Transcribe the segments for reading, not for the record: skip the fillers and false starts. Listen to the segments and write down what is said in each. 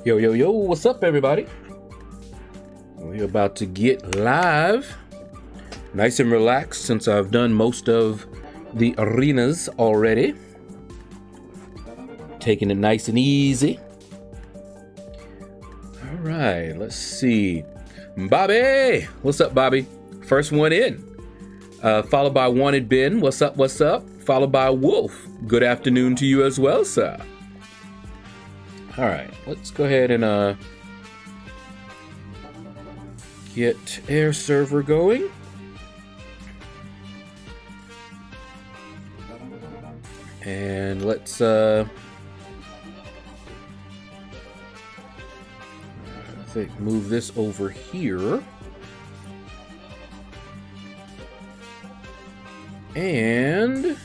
Yo, yo, yo, what's up, everybody? We're about to get live. Nice and relaxed since I've done most of the arenas already. Taking it nice and easy. All right, let's see. Bobby! What's up, Bobby? First one in. Followed by Wanted Ben. What's up, what's up? Followed by Wolf. Good afternoon to you as well, sir. All right, let's go ahead and get air server going. And let's I think move this over here. And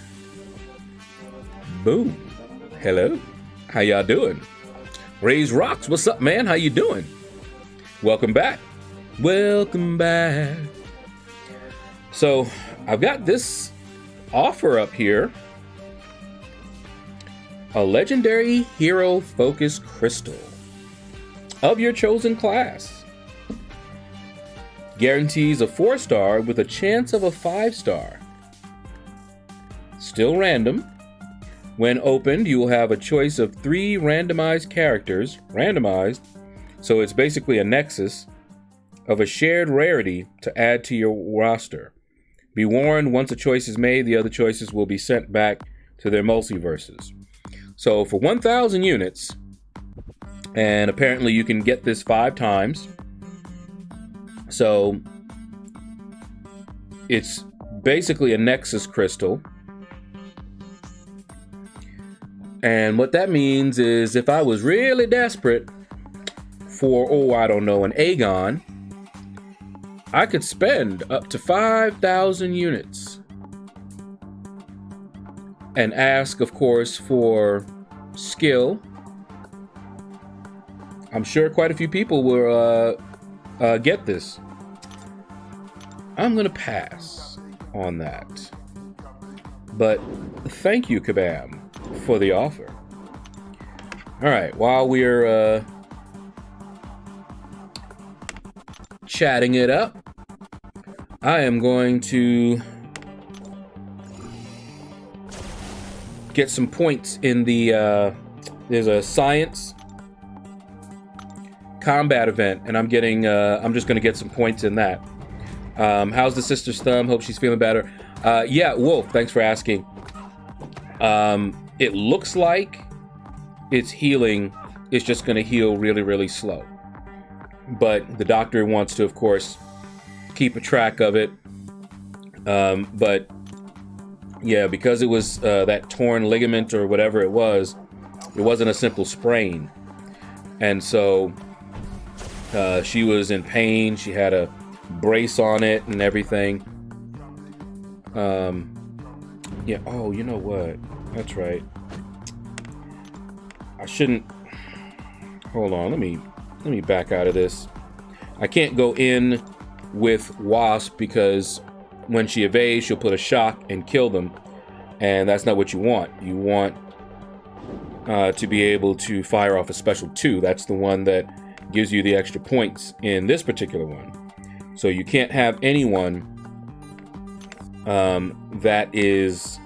boom. Hello. How y'all doing? Raise Rocks, what's up, man? How you doing? Welcome back. Welcome back. So I've got this offer up here. A legendary hero focus crystal of your chosen class. Guarantees a 4-star with a chance of a 5-star. Still random. When opened, you will have a choice of 3 randomized characters, randomized, so it's basically a nexus of a shared rarity to add to your roster. Be warned, once a choice is made, the other choices will be sent back to their multiverses. So for 1,000 units, and apparently you can get this 5 times, so it's basically a nexus crystal. And what that means is if I was really desperate for, I don't know, an Aegon, I could spend up to 5,000 units and ask, of course, for skill. I'm sure quite a few people will get this. I'm going to pass on that. But thank you, Kabam, for the offer. All right, while we're chatting it up, I am going to get some points in the there's a science combat event, and I'm just gonna get some points in that. How's the sister's thumb? Hope she's feeling better. Yeah, Wolf, thanks for asking. It looks like it's healing. It's just going to heal really, really slow. But the doctor wants to, of course, keep a track of it. But yeah, because it was that torn ligament or whatever it wasn't a simple sprain. And so she was in pain. She had a brace on it and everything. Yeah. Oh, you know what? That's right. I shouldn't. Hold on. Let me back out of this. I can't go in with Wasp because when she evades, she'll put a shock and kill them, and that's not what you want. You want to be able to fire off a special 2. That's the one that gives you the extra points in this particular one. So you can't have anyone that is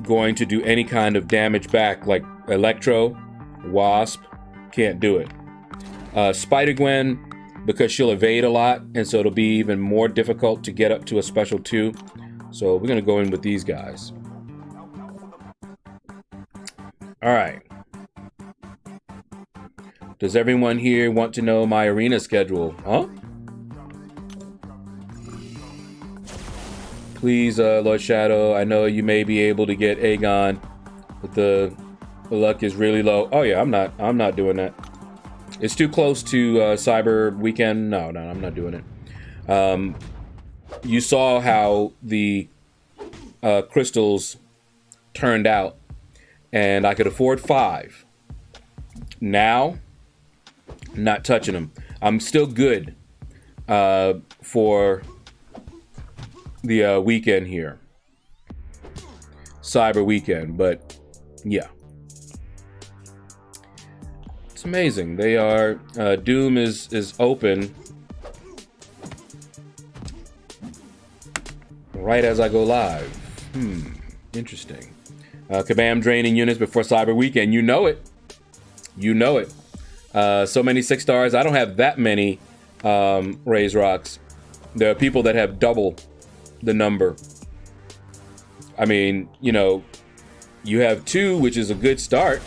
going to do any kind of damage back, like Electro, Wasp, can't do it. Spider-Gwen, because she'll evade a lot, and so it'll be even more difficult to get up to a special 2. So we're gonna go in with these guys. All right. Does everyone here want to know my arena schedule? Huh? Please, LordShaedow, I know you may be able to get Aegon, but the luck is really low. Oh yeah, I'm not doing that. It's too close to Cyber Weekend. No, I'm not doing it. You saw how the crystals turned out, and I could afford 5. Now, not touching them. I'm still good for the weekend here. Cyber Weekend, but yeah. It's amazing. They are, Doom is open right as I go live. Interesting. Kabam draining units before Cyber Weekend. You know it. You know it. So many 6 stars. I don't have that many Raise Rocks. There are people that have double the number. I mean, you know, you have 2, which is a good start,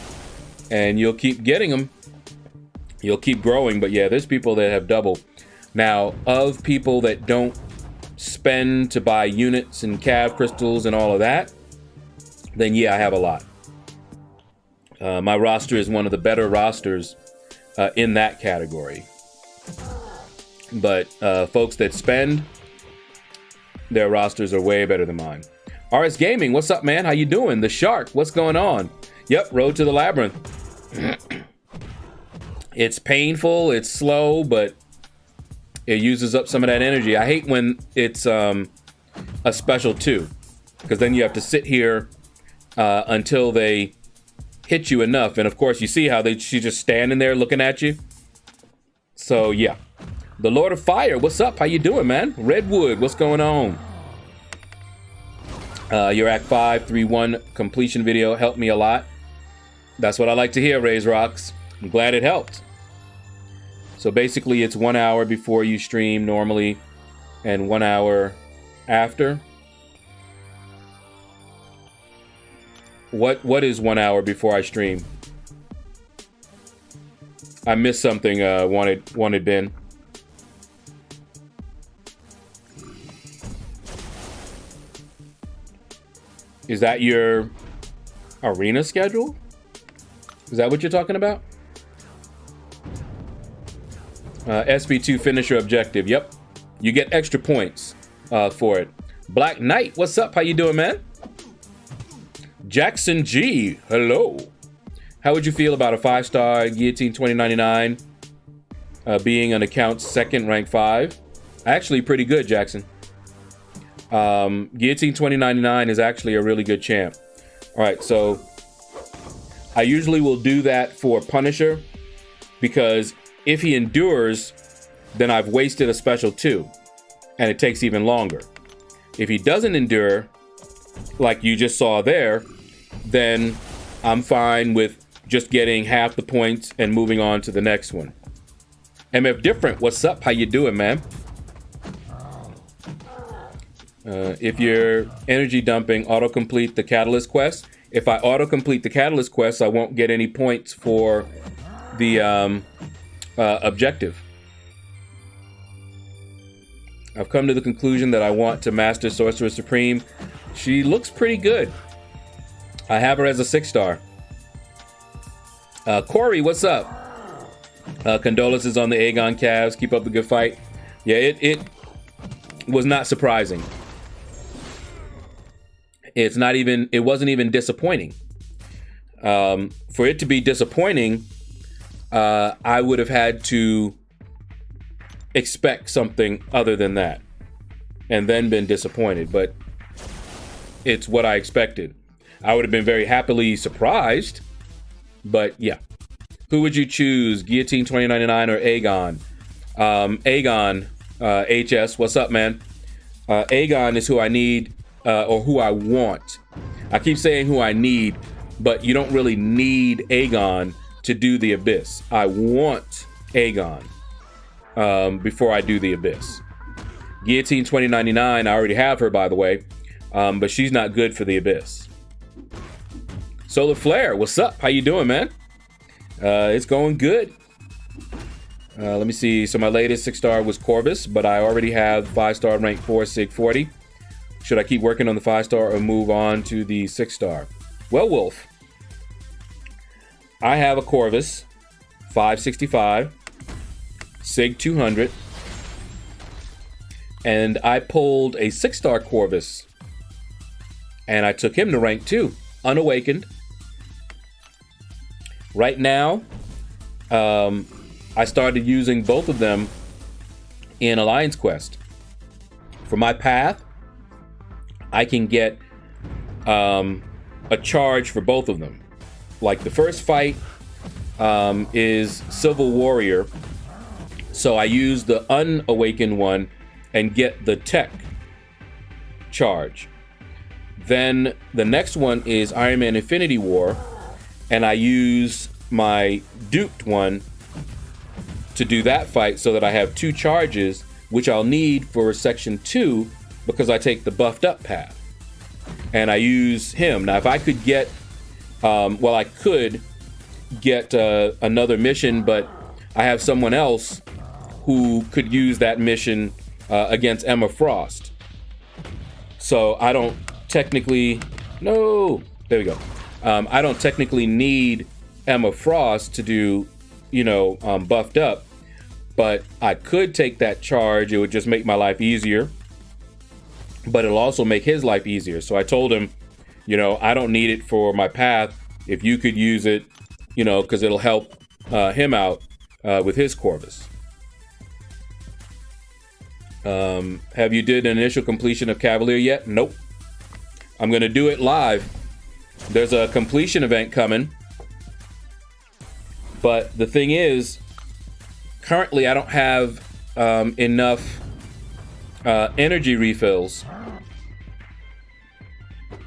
and you'll keep getting them. You'll keep growing, but yeah, there's people that have double. Now, of people that don't spend to buy units and cav crystals and all of that, then yeah, I have a lot. My roster is one of the better rosters in that category. But folks that spend, their rosters are way better than mine. RS Gaming, what's up, man? How you doing? The Shark, what's going on? Yep, Road to the Labyrinth. It's painful, it's slow, but it uses up some of that energy. I hate when it's a special 2, because then you have to sit here until they hit you enough. And of course, you see how she's just standing there looking at you. So yeah. The Lord of Fire, what's up? How you doing, man? Redwood, what's going on? Your Act 5 3-1 completion video helped me a lot. That's what I like to hear, Raise Rocks. I'm glad it helped. So basically, it's 1 hour before you stream normally, and 1 hour after. What is 1 hour before I stream? I missed something. Wanted Ben. Is that your arena schedule? Is that what you're talking about? SP2 finisher objective. Yep. You get extra points for it. Black Knight, what's up? How you doing, man? Jackson G, hello. How would you feel about a 5-star Guillotine 2099 being an account's second rank 5? Actually pretty good, Jackson. Guillotine 2099 is actually a really good champ. All right, so I usually will do that for Punisher, because if he endures, then I've wasted a special 2, and it takes even longer. If he doesn't endure, like you just saw there, then I'm fine with just getting half the points and moving on to the next one. MF Different, what's up? How you doing, man? If you're energy dumping, autocomplete the Catalyst quest. If I autocomplete the Catalyst quest, I won't get any points for the objective. I've come to the conclusion that I want to master Sorcerer Supreme. She looks pretty good. I have her as a 6-star. Corey, what's up? Condolences on the Aegon Cavs. Keep up the good fight. Yeah, it was not surprising. It wasn't even disappointing. For it to be disappointing, I would have had to expect something other than that and then been disappointed, but it's what I expected. I would have been very happily surprised, but yeah. Who would you choose, Guillotine 2099 or Aegon? Aegon, HS, what's up, man? Aegon is who I need, or who I want. I keep saying who I need, but you don't really need Aegon to do the Abyss. I want Aegon before I do the Abyss. Guillotine 2099, I already have her, by the way, but she's not good for the Abyss. Solar Flare, what's up? How you doing, man? It's going good. Let me see. So my latest 6-star was Corvus, but I already have 5-star rank 4 Sig 40. Should I keep working on the 5-star or move on to the 6-star? Well, Wolf, I have a Corvus 565 Sig 200, and I pulled a 6-star Corvus, and I took him to rank 2, unawakened. Right now, I started using both of them in Alliance Quest. For my path, I can get a charge for both of them. Like the first fight, is Civil Warrior. So I use the unawakened one and get the tech charge. Then the next one is Iron Man Infinity War, and I use my duped one to do that fight so that I have 2 charges, which I'll need for section 2 because I take the buffed up path. And I use him. Now, if I could get, I could get another mission, but I have someone else who could use that mission against Emma Frost. So I don't technically, no, there we go. I don't technically need Emma Frost to do, buffed up, but I could take that charge. It would just make my life easier, but it'll also make his life easier. So I told him, I don't need it for my path. If you could use it, because it'll help him out with his Corvus. Have you did an initial completion of Cavalier yet? Nope. I'm going to do it live. There's a completion event coming. But the thing is, currently I don't have enough energy refills.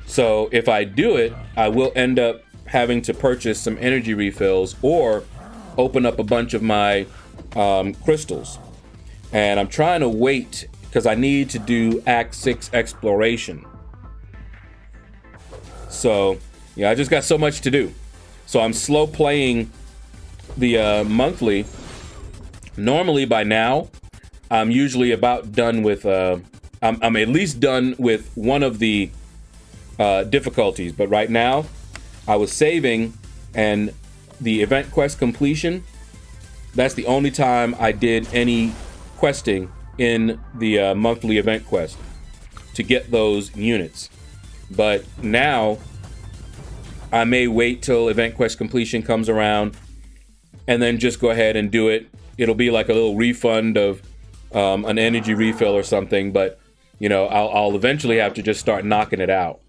So if I do it, I will end up having to purchase some energy refills or open up a bunch of my crystals. And I'm trying to wait because I need to do Act 6 exploration. So, I just got so much to do. So I'm slow playing the monthly. Normally by now, I'm usually about done with, I'm at least done with one of the difficulties. But right now, I was saving, and the event quest completion, that's the only time I did any questing in the monthly event quest to get those units. But now I may wait till event quest completion comes around and then just go ahead and do it. It'll be like a little refund of an energy refill or something, but I'll eventually have to just start knocking it out.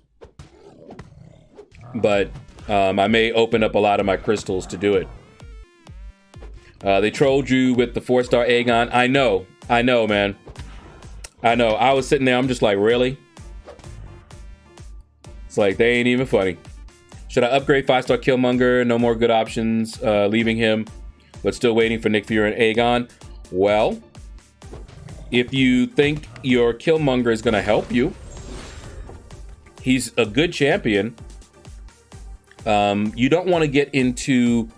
But I may open up a lot of my crystals to do it. They trolled you with the 4-star Aegon. I know, man. I know. I was sitting there, I'm just like, really? It's like, they ain't even funny. Should I upgrade 5-star Killmonger? No more good options, leaving him, but still waiting for Nick Fury and Aegon. Well, if you think your Killmonger is going to help you, he's a good champion. You don't want to get into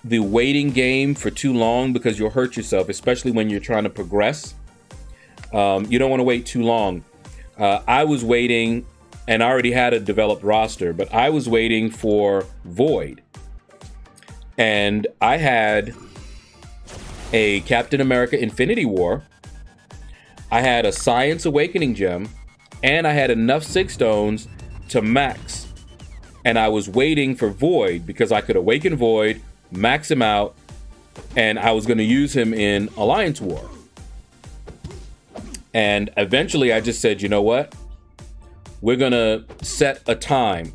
the waiting game for too long because you'll hurt yourself, especially when you're trying to progress. You don't want to wait too long. I was waiting, and I already had a developed roster, but I was waiting for Void. And I had a Captain America Infinity War. I had a Science Awakening Gem, and I had enough 6 stones to max. And I was waiting for Void because I could awaken Void, max him out, and I was going to use him in Alliance War. And eventually I just said, you know what? We're going to set a time.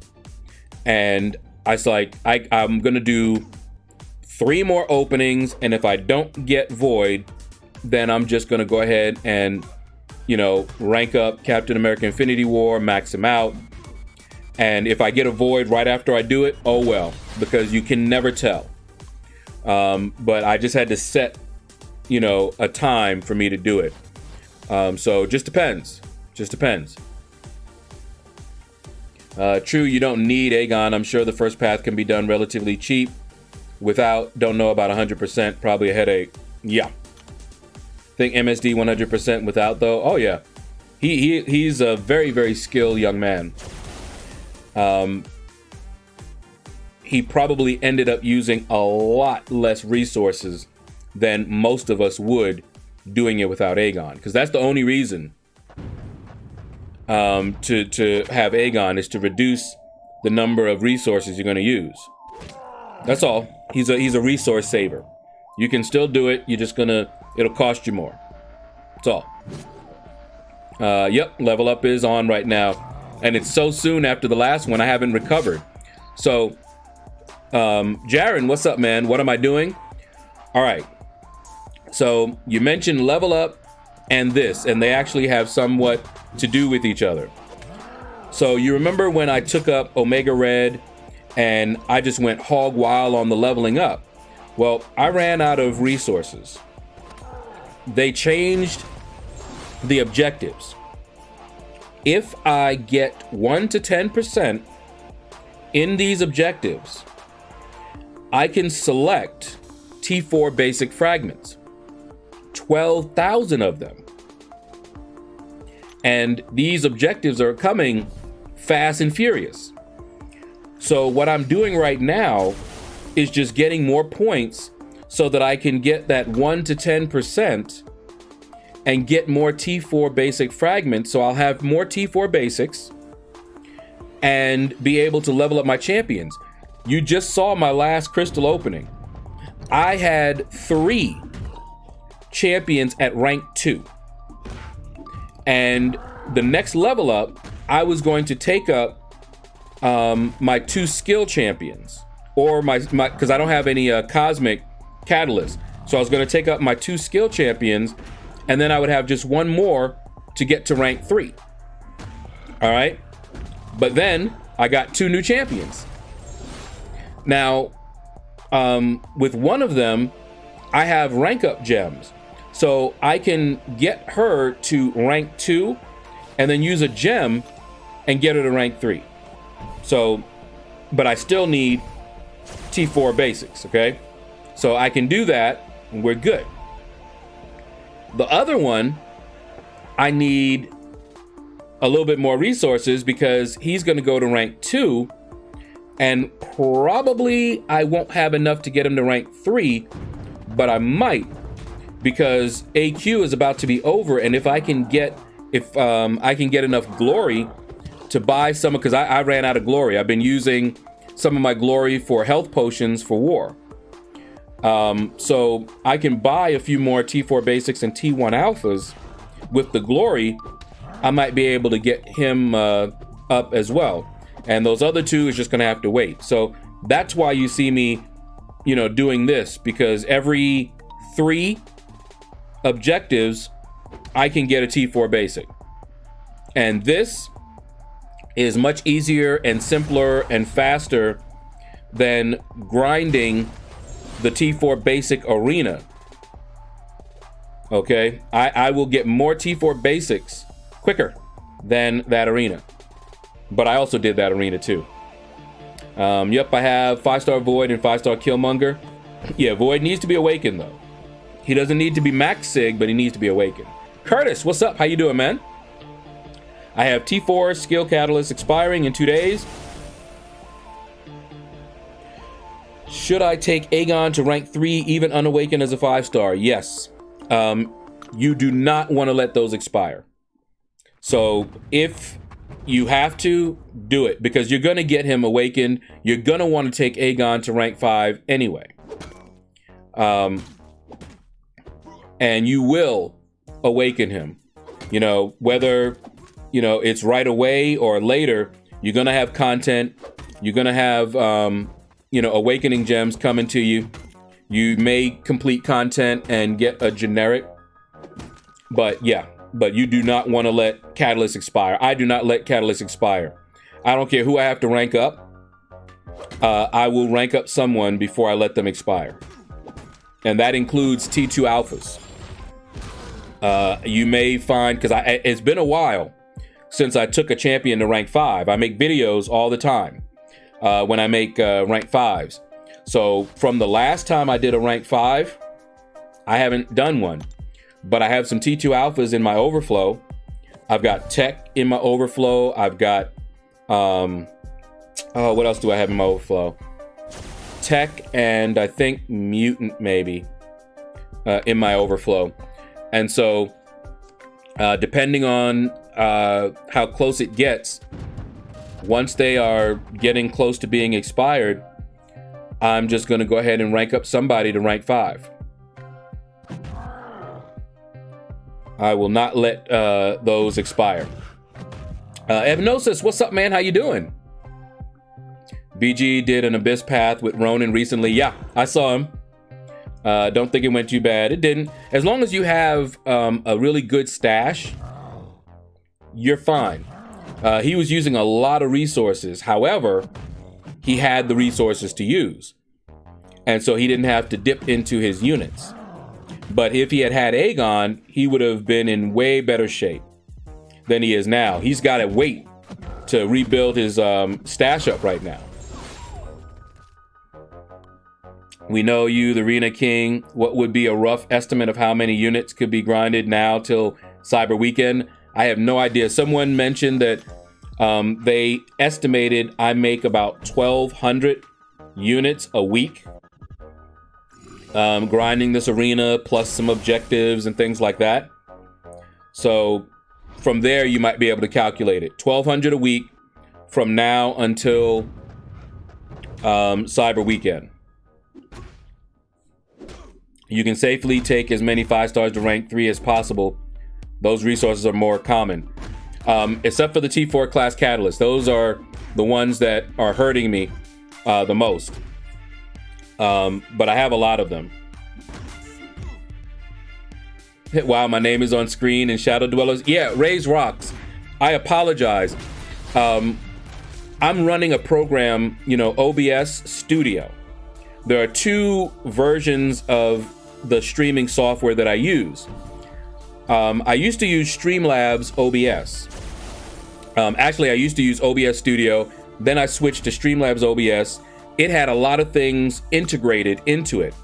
And I was like, I'm going to do 3 more openings. And if I don't get Void, then I'm just going to go ahead and, rank up Captain America Infinity War, max him out. And if I get a Void right after I do it, oh well, because you can never tell. But I just had to set, a time for me to do it. So just depends. True, you don't need Aegon. I'm sure the first path can be done relatively cheap. Without, don't know about 100%, probably a headache. Yeah. Think MSD 100% without though? Oh yeah. He's a very, very skilled young man. He probably ended up using a lot less resources than most of us would doing it without Aegon, because that's the only reason to have Aegon is to reduce the number of resources you're going to use. That's all. He's a resource saver. You can still do it. It'll cost you more. That's all. Yep, level up is on right now. And it's so soon after the last one, I haven't recovered. So Jaren, what's up, man? What am I doing? All right. So you mentioned level up and this, and they actually have somewhat to do with each other. So you remember when I took up Omega Red and I just went hog wild on the leveling up? Well, I ran out of resources. They changed the objectives. If I get 1 to 10% in these objectives, I can select T4 basic fragments, 12,000 of them. And these objectives are coming fast and furious. So what I'm doing right now is just getting more points so that I can get that 1 to 10% and get more T4 basic fragments. So I'll have more T4 basics and be able to level up my champions. You just saw my last crystal opening. I had 3 champions at rank 2. And the next level up, I was going to take up my 2 skill champions, or my because I don't have any cosmic catalyst. So I was going to take up my 2 skill champions, and then I would have just 1 more to get to rank 3. All right. But then I got 2 new champions. Now, with one of them, I have rank up gems. So I can get her to rank 2 and then use a gem and get her to rank 3. So, but I still need T4 basics, okay? So I can do that and we're good. The other one, I need a little bit more resources because he's gonna go to rank 2 and probably I won't have enough to get him to rank 3, but I might, because AQ is about to be over, and if I can get enough glory to buy some, because I ran out of glory. I've been using some of my glory for health potions for war. So I can buy a few more T4 basics and T1 alphas with the glory. I might be able to get him up as well. And those other 2 is just gonna have to wait. So that's why you see me, doing this, because every 3 objectives, I can get a T4 basic. And this is much easier and simpler and faster than grinding the T4 basic arena. Okay, I will get more T4 basics quicker than that arena. But I also did that arena too. Yep, I have 5-star Void and 5-star Killmonger. Yeah, Void needs to be awakened though. He doesn't need to be max sig, but he needs to be awakened. Curtis, what's up? How you doing, man? I have T4 skill catalyst expiring in 2 days. Should I take Aegon to rank 3 even unawakened as a 5-star? Yes. You do not want to let those expire. So if you have to, do it, because you're going to get him awakened. You're going to want to take Aegon to rank 5 anyway. And you will awaken him. Whether, it's right away or later, you're going to have content. You're going to have, awakening gems coming to you. You may complete content and get a generic. But yeah. But you do not want to let catalyst expire. I do not let catalyst expire. I don't care who I have to rank up. I will rank up someone before I let them expire. And that includes T2 alphas. You may find, because it's been a while since I took a champion to rank 5. I make videos all the time when I make rank 5s. So from the last time I did a rank 5, I haven't done one. But I have some T2 alphas in my overflow. I've got tech in my overflow. I've got, what else do I have in my overflow? Tech and I think mutant maybe in my overflow. And so depending on how close it gets, once they are getting close to being expired, I'm just going to go ahead and rank up somebody to rank 5. I will not let those expire. Evnosis, what's up, man? How you doing? BG did an Abyss Path with Ronin recently. Yeah, I saw him. Don't think it went too bad. It didn't. As long as you have a really good stash, you're fine. He was using a lot of resources. However, he had the resources to use. And so he didn't have to dip into his units. But if he had had Aegon, he would have been in way better shape than he is now. He's got to wait to rebuild his stash up right now. We know you, the Arena King. What would be a rough estimate of how many units could be grinded now till Cyber Weekend? I have no idea. Someone mentioned that they estimated I make about 1,200 units a week grinding this arena, plus some objectives and things like that. So from there, you might be able to calculate it. 1,200 a week from now until Cyber Weekend. You can safely take as many 5 stars to rank 3 as possible. Those resources are more common. Except for the T4 class catalysts. Those are the ones that are hurting me the most. But I have a lot of them. Wow, my name is on screen in Shadow Dwellers. Yeah, Raise Rocks. I apologize. I'm running a program, OBS Studio. There are 2 versions of the streaming software that I use. I used to use Streamlabs OBS. Actually, I used to use OBS Studio. Then I switched to Streamlabs OBS. It had a lot of things integrated into it.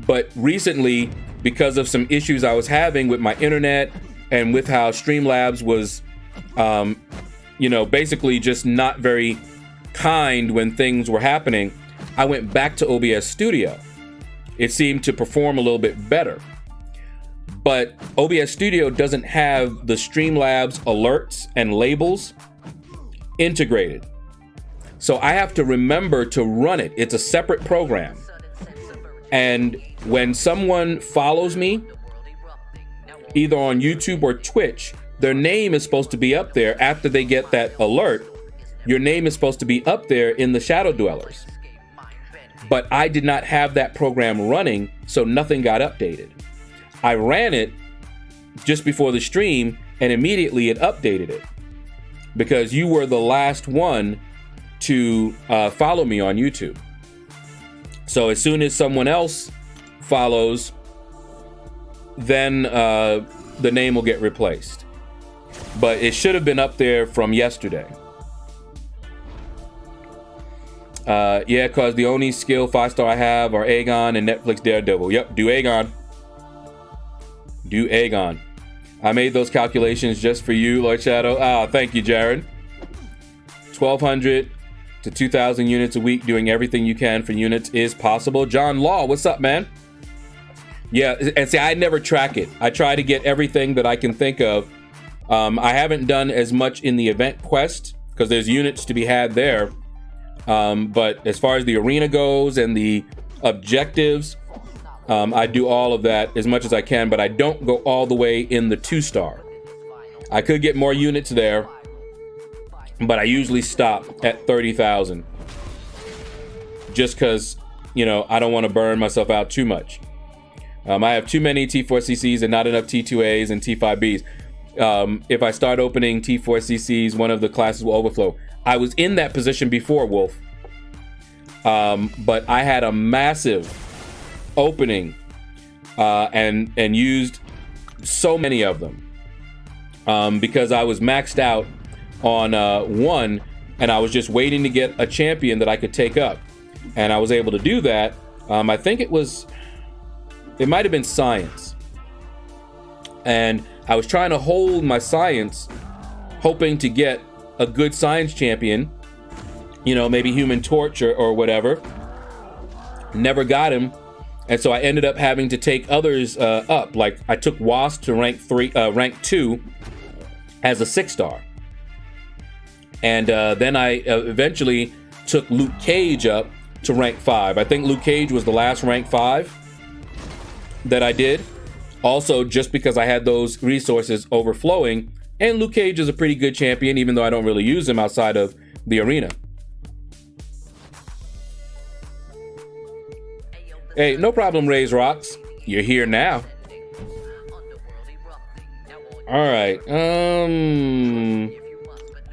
But recently, because of some issues I was having with my internet and with how Streamlabs was, basically just not very kind when things were happening, I went back to OBS Studio. It seemed to perform a little bit better. But OBS Studio doesn't have the Streamlabs alerts and labels integrated. So I have to remember to run it. It's a separate program. And when someone follows me, either on YouTube or Twitch, their name is supposed to be up there after they get that alert. Your name is supposed to be up there in the Shadow Dwellers. But I did not have that program running, so nothing got updated. I ran it just before the stream, and immediately it updated it. Because you were the last one to follow me on YouTube. So as soon as someone else follows, then the name will get replaced. But it should have been up there from yesterday. Yeah, because the only skill 5-star I have are Aegon and Netflix Daredevil. Yep, do Aegon. Do Aegon. I made those calculations just for you, LordShaedow. Ah, thank you, Jared. 1,200 to 2,000 units a week, doing everything you can for units is possible. John Law, what's up, man? Yeah, and see, I never track it. I try to get everything that I can think of. I haven't done as much in the event quest because there's units to be had there. But as far as the arena goes and the objectives, I do all of that as much as I can, but I don't go all the way in the 2-star. I could get more units there, but I usually stop at 30,000 just because, I don't want to burn myself out too much. I have too many T4CCs and not enough T2As and T5Bs. If I start opening T4CCs, one of the classes will overflow. I was in that position before, Wolf. But I had a massive opening and used so many of them because I was maxed out on one, and I was just waiting to get a champion that I could take up, and I was able to do that. I think it might have been Science, and I was trying to hold my Science, hoping to get a good Science champion, maybe Human Torch or whatever. Never got him, and so I ended up having to take others up. Like I took Wasp to rank 2 as a 6-star. And then I eventually took Luke Cage up to rank 5. I think Luke Cage was the last rank 5 that I did. Also, just because I had those resources overflowing. And Luke Cage is a pretty good champion, even though I don't really use him outside of the arena. Hey, no problem, Raise Rocks. You're here now. All right.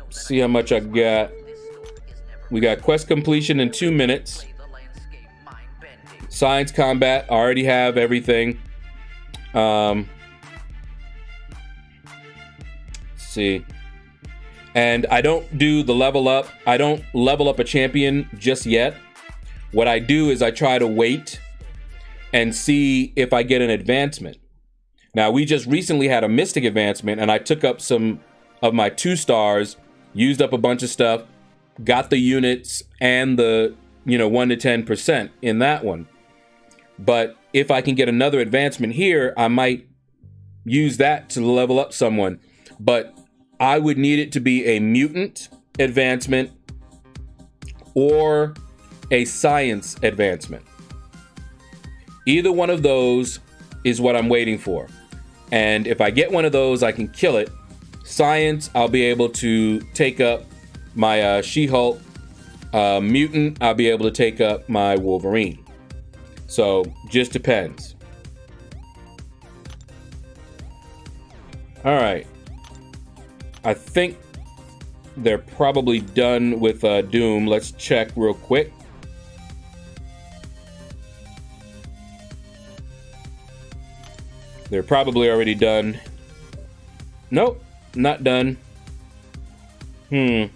See how much I got. We got quest completion in 2 minutes. Science combat. I already have everything. Let's see. And I don't do the level up. I don't level up a champion just yet. What I do is I try to wait and see if I get an advancement. Now, we just recently had a mystic advancement, and I took up some of my 2 stars, used up a bunch of stuff, got the units and the, 1 to 10% in that one. But if I can get another advancement here, I might use that to level up someone. But I would need it to be a mutant advancement or a science advancement. Either one of those is what I'm waiting for. And if I get one of those, I can kill it. Science, I'll be able to take up my She-Hulk. Mutant, I'll be able to take up my Wolverine. So, just depends. All right. I think they're probably done with Doom. Let's check real quick. They're probably already done. Nope, not done. Well,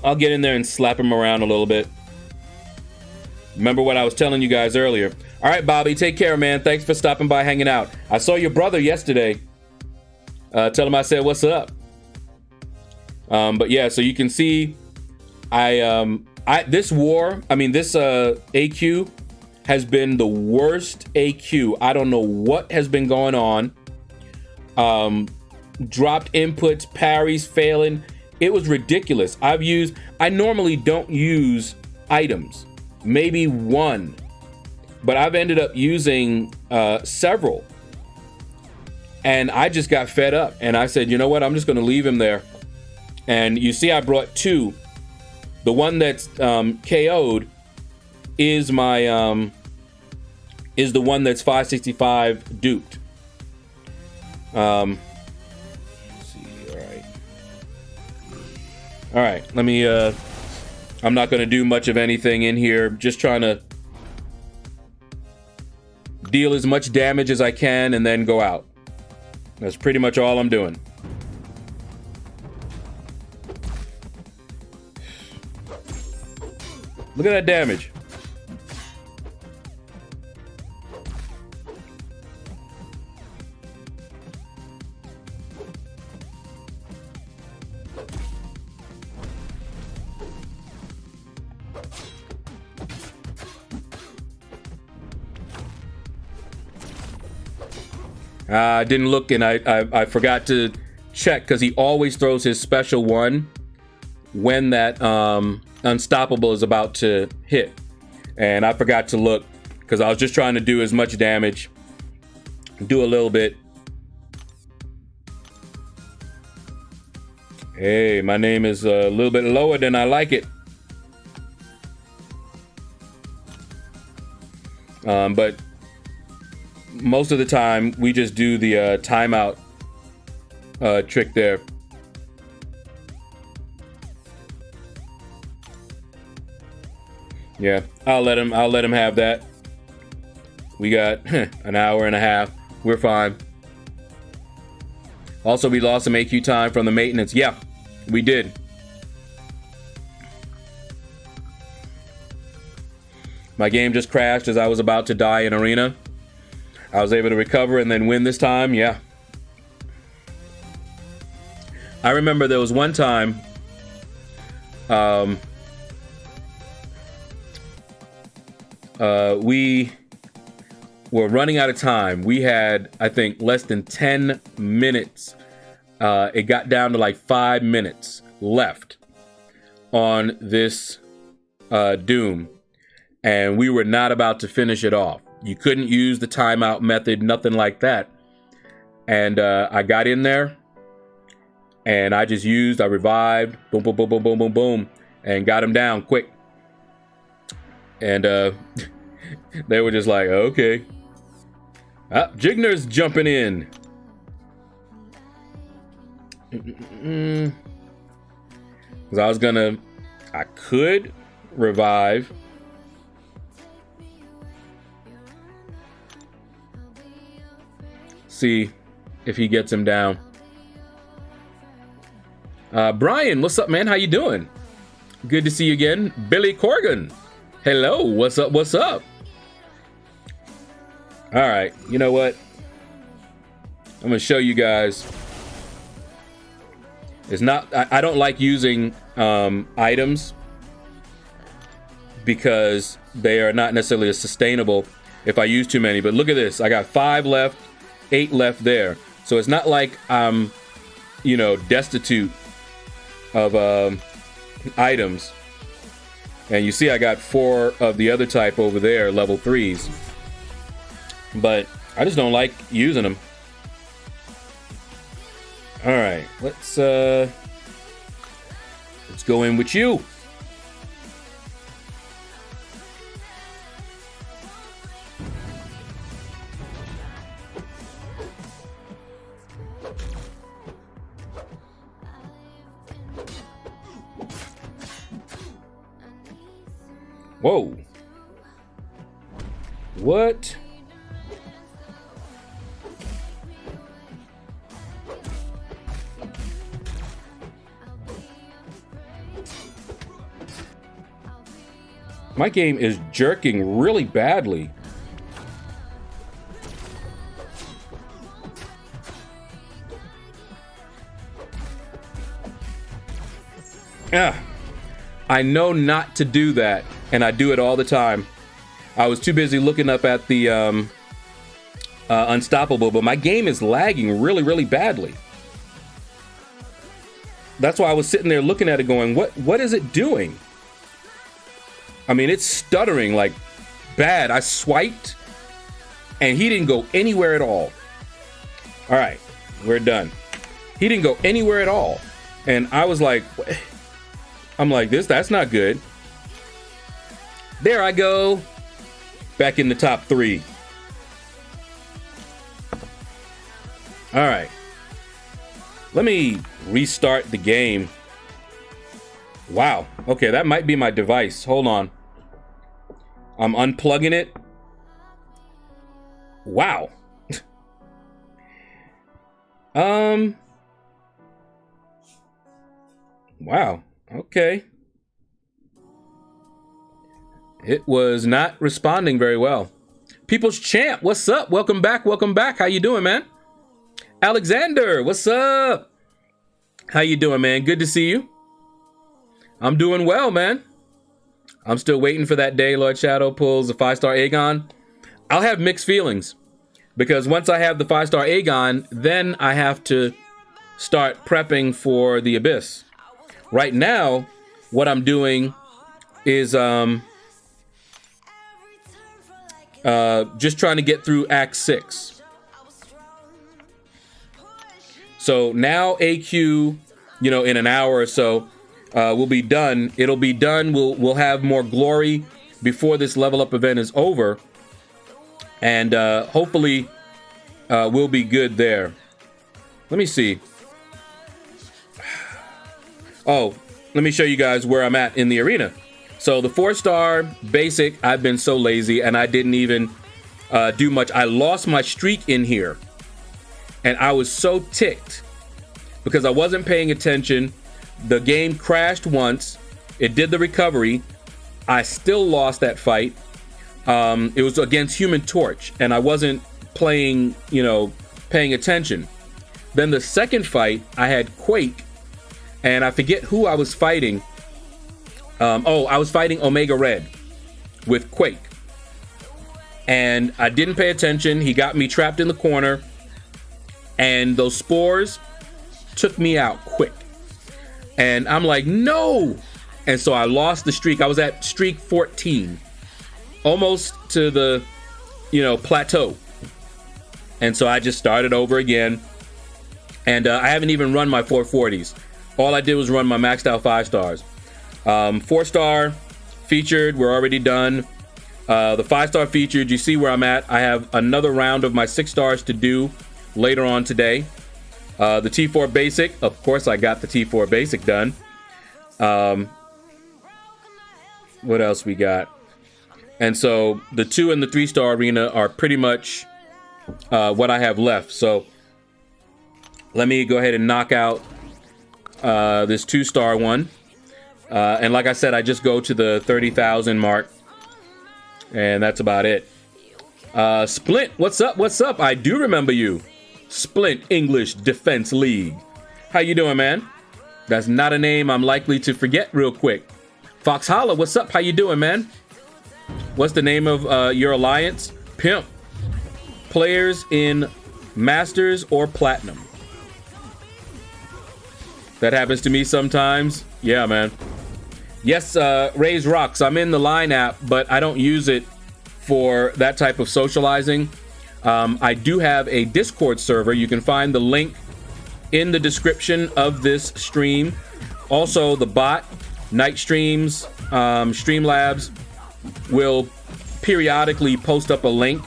I'll get in there and slap him around a little bit. Remember what I was telling you guys earlier. All right, Bobby, take care, man. Thanks for stopping by, hanging out. I saw your brother yesterday. Tell him I said, what's up? But yeah, so you can see, this AQ has been the worst AQ. I don't know what has been going on. Dropped inputs, parries failing. It was ridiculous. I normally don't use items, maybe one, but I've ended up using several. And I just got fed up and I said, you know what? I'm just going to leave him there. And you see, I brought 2. The one that's KO'd is my is the one that's 565 duped. Let's see. All right. Let me. I'm not going to do much of anything in here. Just trying to deal as much damage as I can and then go out. That's pretty much all I'm doing. Look at that damage. I didn't look, and I forgot to check because he always throws his special one when that unstoppable is about to hit, and I forgot to look because I was just trying to do as much damage, do a little bit. Hey, my name is a little bit lower than I like it, but most of the time we just do the timeout trick there. Yeah, I'll let him have that. We got an hour and a half. We're fine. Also, we lost some AQ time from the maintenance. Yeah, we did. My game just crashed as I was about to die in arena. I was able to recover and then win this time. Yeah. I remember there was one time we were running out of time. We had, I think, less than 10 minutes. It got down to like 5 minutes left on this Doom, and we were not about to finish it off. You couldn't use the timeout method, nothing like that. And I got in there and I revived, boom, boom, boom, boom, boom, boom, boom, and got him down quick. And they were just like, okay. Jigner's jumping in. Because I could revive. See if he gets him down. Brian, what's up, man? How you doing? Good to see you again. Billy Corgan. Hello, what's up, what's up? All right, you know what? I'm gonna show you guys. It's not, I don't like using items because they are not necessarily as sustainable if I use too many. But look at this, I got 5 left, 8 left there. So it's not like I'm, you know, destitute of items. And you see I got 4 of the other type over there, level 3s. But I just don't like using them. All right, let's go in with you. Whoa. What? My game is jerking really badly. I know not to do that, and I do it all the time. I was too busy looking up at the Unstoppable, but my game is lagging really, really badly. That's why I was sitting there looking at it going, what is it doing? I mean, it's stuttering like bad. I swiped, and he didn't go anywhere at all. All right, we're done. He didn't go anywhere at all. And I was like, I'm like, that's not good. There I go. Back in the top 3. All right. Let me restart the game. Wow. Okay, that might be my device. Hold on. I'm unplugging it. Wow. Wow. Okay. It was not responding very well. People's Champ, what's up? Welcome back. Welcome back. How you doing, man? Alexander, what's up? How you doing, man? Good to see you. I'm doing well, man. I'm still waiting for that day LordShaedow pulls a 5-star Aegon. I'll have mixed feelings because once I have the 5-star Aegon, then I have to start prepping for the Abyss. Right now, what I'm doing is just trying to get through Act 6. So now AQ, you know, in an hour or so, we'll be done. It'll be done. We'll have more glory before this level up event is over, and hopefully we'll be good there. Let me see. Oh, let me show you guys where I'm at in the arena. So the 4-star basic, I've been so lazy and I didn't even do much. I lost my streak in here and I was so ticked because I wasn't paying attention. The game crashed once. It did the recovery. I still lost that fight. It was against Human Torch and I wasn't playing, you know, paying attention. Then the second fight, I had Quake and I forget who I was fighting. I was fighting Omega Red with Quake. And I didn't pay attention. He got me trapped in the corner. And those spores took me out quick. And I'm like, no! And so I lost the streak. I was at streak 14. Almost to the, you know, plateau. And so I just started over again. And I haven't even run my 440s. All I did was run my maxed out 5 stars. 4-star, featured, we're already done. The 5-star featured, you see where I'm at. I have another round of my 6 stars to do later on today. The T4 basic, of course I got the T4 basic done. What else we got? And so the 2 and the 3-star arena are pretty much what I have left. So let me go ahead and knock out this 2-star one. And like I said, I just go to the 30,000 mark. And that's about it. Splint, what's up? What's up? I do remember you. Splint English Defense League. How you doing, man? That's not a name I'm likely to forget real quick. Fox Holla, what's up? How you doing, man? What's the name of your alliance? Pimp. Players in Masters or Platinum. That happens to me sometimes. Yeah, man. Yes, Raise Rocks. I'm in the Line app, but I don't use it for that type of socializing. I do have a Discord server. You can find the link in the description of this stream. Also, the bot, Night Streams, Streamlabs, will periodically post up a link.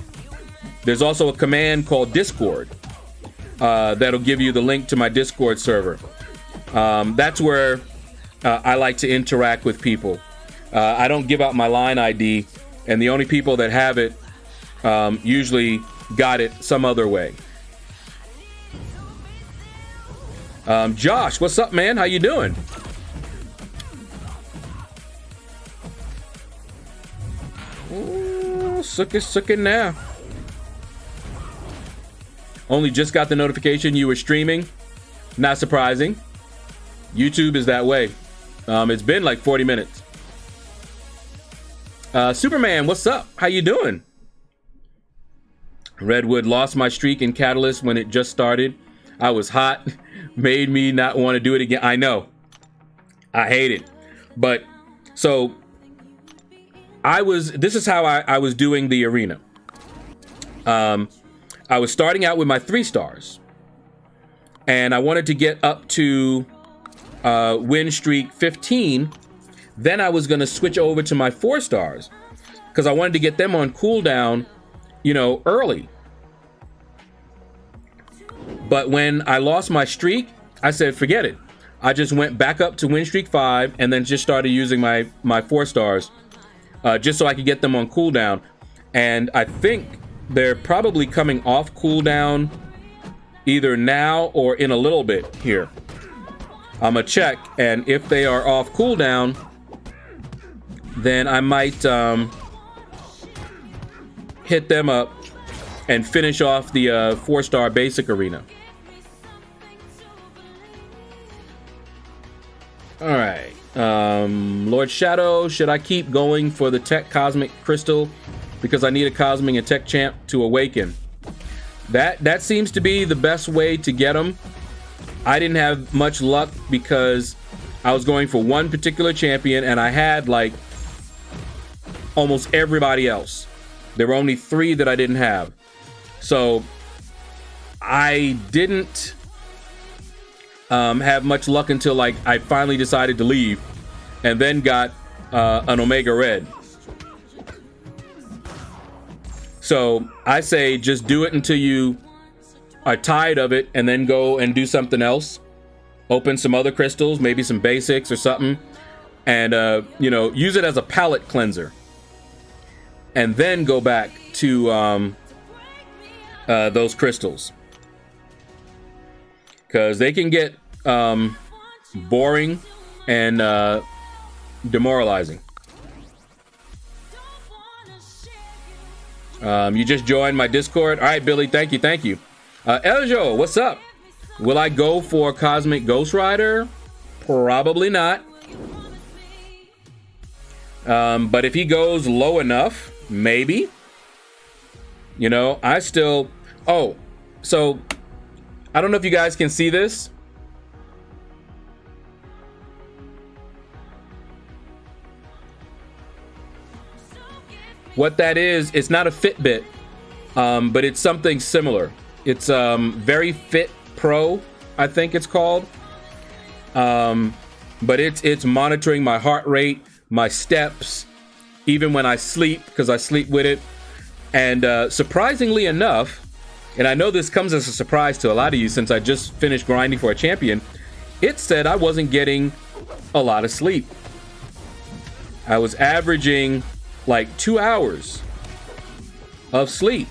There's also a command called Discord that'll give you the link to my Discord server. That's where I like to interact with people. I don't give out my Line ID, and the only people that have it usually got it some other way. Josh, what's up, man? How you doing? Ooh, sucking now. Only just got the notification you were streaming. Not surprising. YouTube is that way. It's been like 40 minutes. Superman, what's up? How you doing? Redwood, lost my streak in Catalyst when it just started. I was hot. Made me not want to do it again. I know. I hate it. But, so, this is how I was doing the arena. I was starting out with my 3 stars. And I wanted to get up to win streak 15. Then I was going to switch over to my 4 stars. Because I wanted to get them on cooldown, you know, early. But when I lost my streak, I said, forget it. I just went back up to win streak 5 and then just started using my 4 stars just so I could get them on cooldown. And I think they're probably coming off cooldown either now or in a little bit here. I'm gonna check, and if they are off cooldown, then I might hit them up and finish off the 4-star basic arena. All right, LordShaedow, should I keep going for the Tech Cosmic Crystal because I need a Cosmic and Tech Champ to awaken? That seems to be the best way to get them. I didn't have much luck because I was going for one particular champion and I had like almost everybody else. There were only 3 that I didn't have. So I didn't have much luck until like I finally decided to leave and then got an Omega Red. So I say just do it until you are tired of it and then go and do something else. Open some other crystals, maybe some basics or something, and you know, use it as a palate cleanser. And then go back to those crystals. Because they can get boring and demoralizing. You just joined my Discord. All right, Billy, thank you. Eljo, what's up? Will I go for Cosmic Ghost Rider? Probably not. But if he goes low enough, maybe. You know, I still... Oh, so I don't know if you guys can see this. What that is, it's not a Fitbit, but it's something similar. It's Very Fit Pro, I think it's called. But it's monitoring my heart rate, my steps, even when I sleep, because I sleep with it. And surprisingly enough, and I know this comes as a surprise to a lot of you since I just finished grinding for a champion, it said I wasn't getting a lot of sleep. I was averaging like 2 hours of sleep.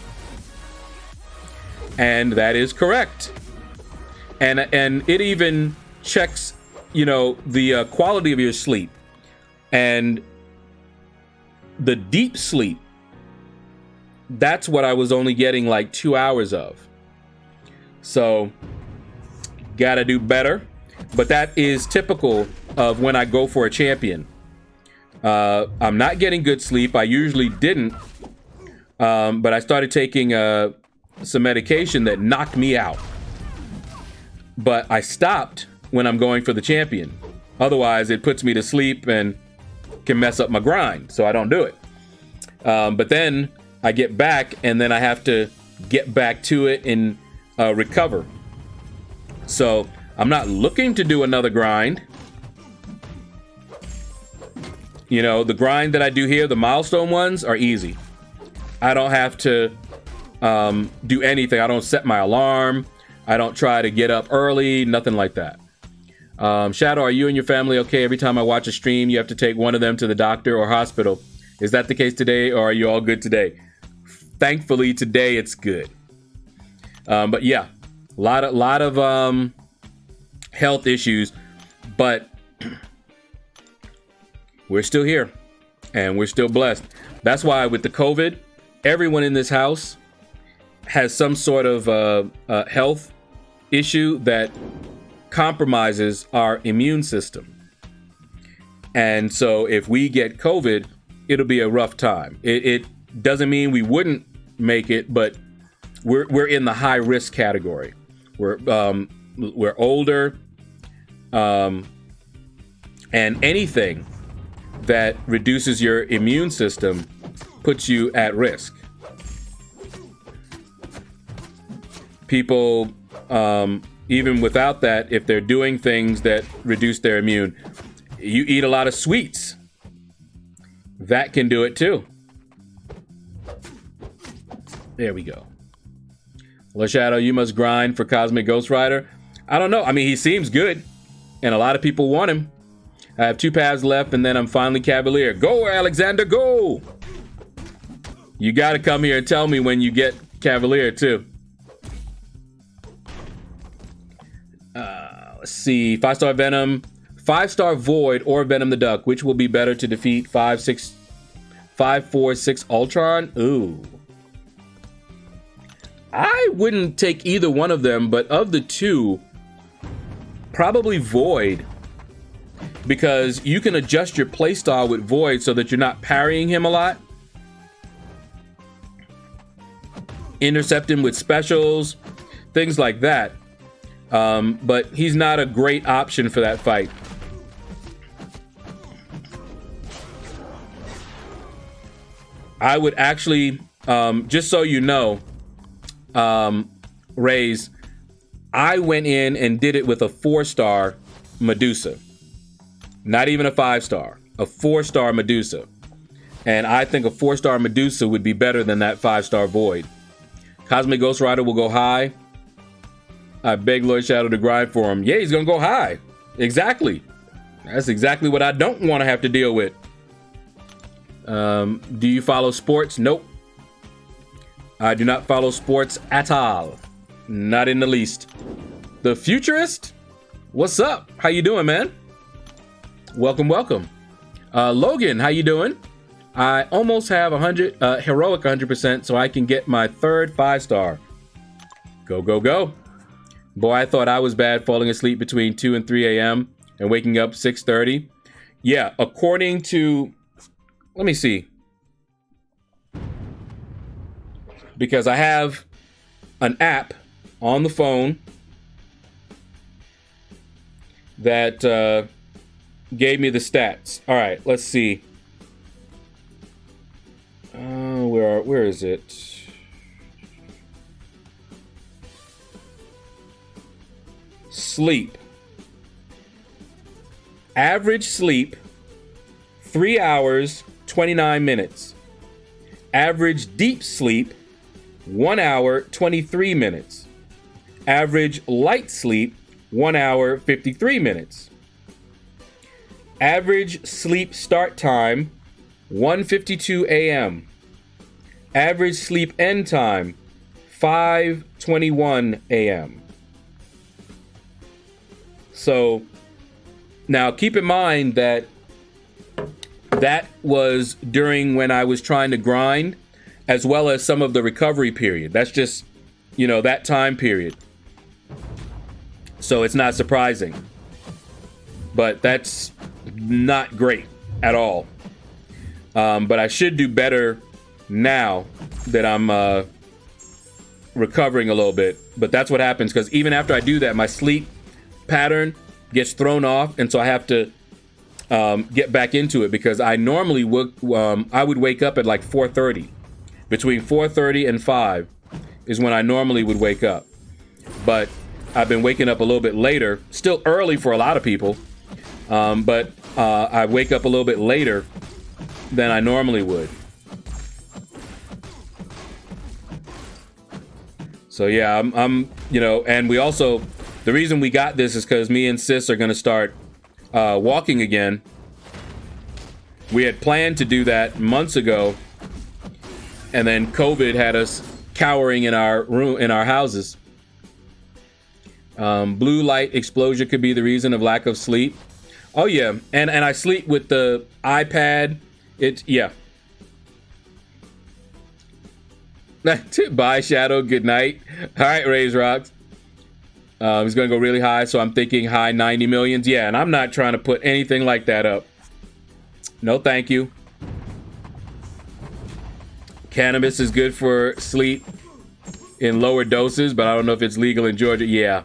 And that is correct. And it even checks, you know, the quality of your sleep. And the deep sleep, that's what I was only getting like 2 hours of. So, gotta do better. But that is typical of when I go for a champion. I'm not getting good sleep. I usually didn't. But I started taking some medication that knocked me out. But I stopped when I'm going for the champion. Otherwise, it puts me to sleep and can mess up my grind. So I don't do it. But then I get back and then I have to get back to it and recover. So I'm not looking to do another grind. You know, the grind that I do here, the milestone ones, are easy. I don't have to do anything. I don't set my alarm. I don't try to get up early, nothing like that. Shadow, are you and your family okay? Every time I watch a stream, you have to take one of them to the doctor or hospital. Is that the case today, or are you all good today? Thankfully, today it's good. But yeah, a lot of health issues, but we're still here and we're still blessed. That's why with the COVID, everyone in this house has some sort of health issue that compromises our immune system. And so if we get COVID, it'll be a rough time. It doesn't mean we wouldn't make it, but we're in the high risk category. We're older, and anything that reduces your immune system puts you at risk. People, even without that, if they're doing things that reduce their immune, you eat a lot of sweets, that can do it too. There we go. LordShaedow, you must grind for Cosmic Ghost Rider. I don't know. I mean, he seems good, and a lot of people want him. I have 2 paths left, and then I'm finally Cavalier. Go, Alexander, go! You got to come here and tell me when you get Cavalier, too. Let's see. 5-star Venom, 5-star Void, or Venom the Duck. Which will be better to defeat 5-4-6 Ultron? Ooh. I wouldn't take either one of them, but of the two, probably Void. Because you can adjust your playstyle with Void so that you're not parrying him a lot. Intercept him with specials, things like that. But he's not a great option for that fight. I would actually, just so you know, Raze, I went in and did it with a 4-star Medusa. Not even a 5-star, a 4-star Medusa. And I think a 4-star Medusa would be better than that 5-star Void. Cosmic Ghost Rider will go high. I beg LordShaedow to grind for him. Yeah, he's gonna go high. Exactly. That's exactly what I don't want to have to deal with. Do you follow sports? Nope. I do not follow sports at all. Not in the least. The Futurist? What's up? How you doing, man? Welcome, welcome. Logan, how you doing? I almost have 100, heroic 100%, so I can get my 3rd 5-star. Go, go, go. Boy, I thought I was bad falling asleep between 2 and 3 a.m. and waking up 6:30. Yeah, according to, let me see. Because I have an app on the phone that gave me the stats. All right, let's see. Where is it? Sleep. Average sleep, 3 hours 29 minutes. Average deep sleep, 1 hour, 23 minutes. Average light sleep, 1 hour, 53 minutes. Average sleep start time, 1:52 a.m. Average sleep end time, 5:21 a.m. So now keep in mind that that was during when I was trying to grind, as well as some of the recovery period. That's just, that time period. So it's not surprising. But that's not great at all. But I should do better now that I'm recovering a little bit. But that's what happens, because even after I do that, my sleep pattern gets thrown off, and so I have to get back into it, because I normally I would wake up at like 4:30. Between 4:30 and 5 is when I normally would wake up. But I've been waking up a little bit later, still early for a lot of people, but I wake up a little bit later than I normally would. So yeah, I'm and we also, the reason we got this is because me and Sis are going to start walking again. We had planned to do that months ago, and then COVID had us cowering in our houses. Blue light exposure could be the reason of lack of sleep. Oh yeah, and I sleep with the iPad. Yeah. Bye, Shadow. Good night. All right, Raise Rocks. He's going to go really high, so I'm thinking high 90 millions. Yeah, and I'm not trying to put anything like that up. No, thank you. Cannabis is good for sleep in lower doses, but I don't know if it's legal in Georgia. Yeah.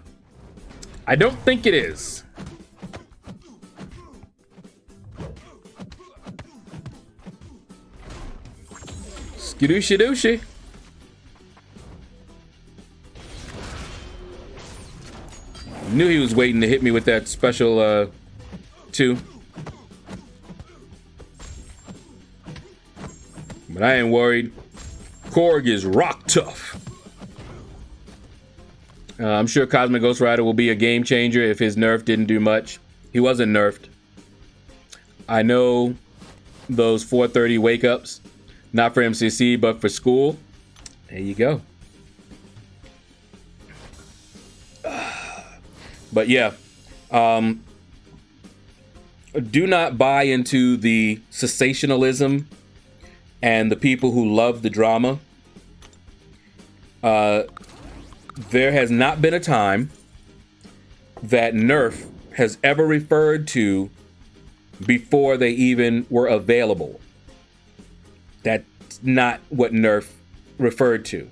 I don't think it is. Skadooshi dooshi. Knew he was waiting to hit me with that special 2. But I ain't worried. Korg is rock tough. I'm sure Cosmic Ghost Rider will be a game changer if his nerf didn't do much. He wasn't nerfed. I know those 4:30 wake ups, not for MCC, but for school. There you go. But yeah, do not buy into the sensationalism and the people who love the drama. There has not been a time that Nerf has ever referred to before they even were available. That's not what Nerf referred to.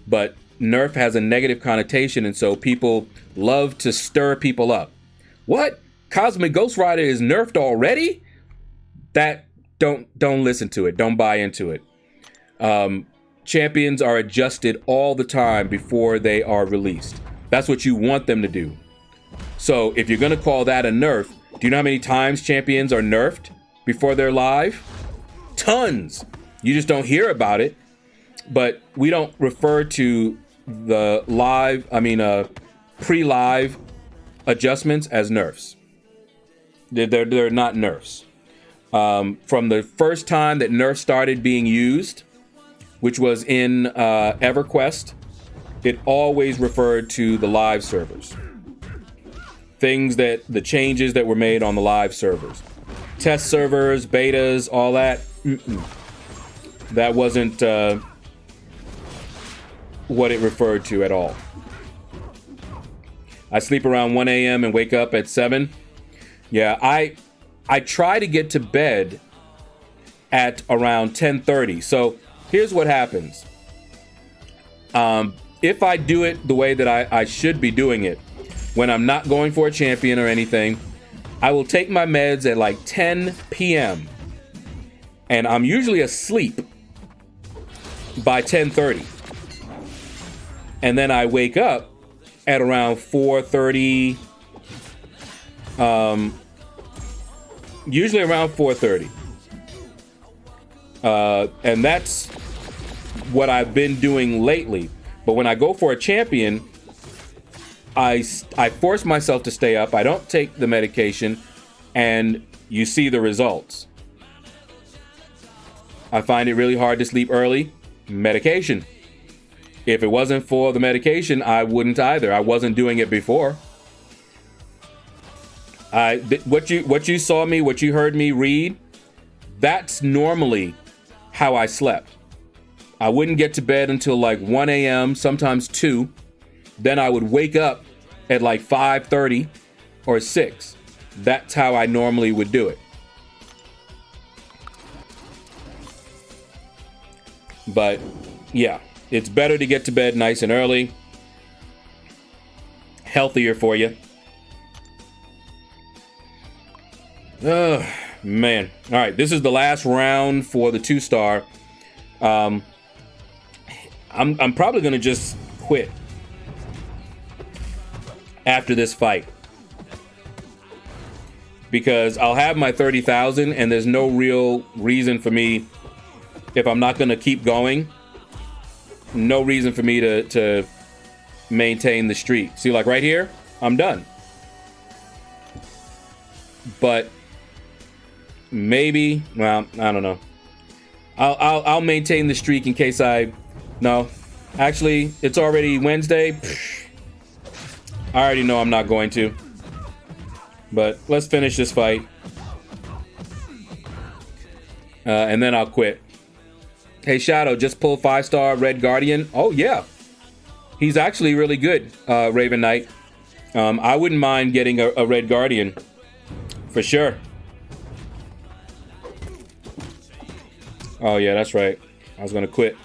But Nerf has a negative connotation, and so people love to stir people up. What? Cosmic Ghost Rider is nerfed already? That don't listen to it. Don't buy into it. Champions are adjusted all the time before they are released. That's what you want them to do. So if you're gonna call that a nerf, do you know how many times champions are nerfed before they're live? Tons. You just don't hear about it. But we don't refer to the pre-live adjustments as nerfs. They're not nerfs. From the first time that Nerf started being used, which was in EverQuest, it always referred to the live servers. The changes that were made on the live servers. Test servers, betas, all that. That wasn't what it referred to at all. I sleep around 1 a.m. and wake up at 7. Yeah, I try to get to bed at around 10:30. So here's what happens. If I do it the way that I should be doing it, when I'm not going for a champion or anything, I will take my meds at like 10 p.m. and I'm usually asleep by 10:30. And then I wake up at around 4:30, usually around 4:30. And that's what I've been doing lately. But when I go for a champion, I force myself to stay up. I don't take the medication, and you see the results. I find it really hard to sleep early. Medication. If it wasn't for the medication, I wouldn't either. I wasn't doing it before. What you saw me, what you heard me read, that's normally how I slept. I wouldn't get to bed until like 1 a.m., sometimes 2. Then I would wake up at like 5:30 or 6. That's how I normally would do it. But yeah, it's better to get to bed nice and early. Healthier for you. Man. All right, this is the last round for the 2-star. I'm probably gonna just quit after this fight, because I'll have my 30,000 and there's no real reason for me, if I'm not gonna keep going, no reason for me to maintain the streak. See, like right here, I'm done. But maybe, well, I don't know. I'll maintain the streak in case no, actually, it's already Wednesday. I already know I'm not going to. But let's finish this fight. And then I'll quit. Hey, Shadow, just pull 5-star Red Guardian. Oh, yeah. He's actually really good, Raven Knight. I wouldn't mind getting a Red Guardian. For sure. Oh, yeah, that's right. I was going to quit.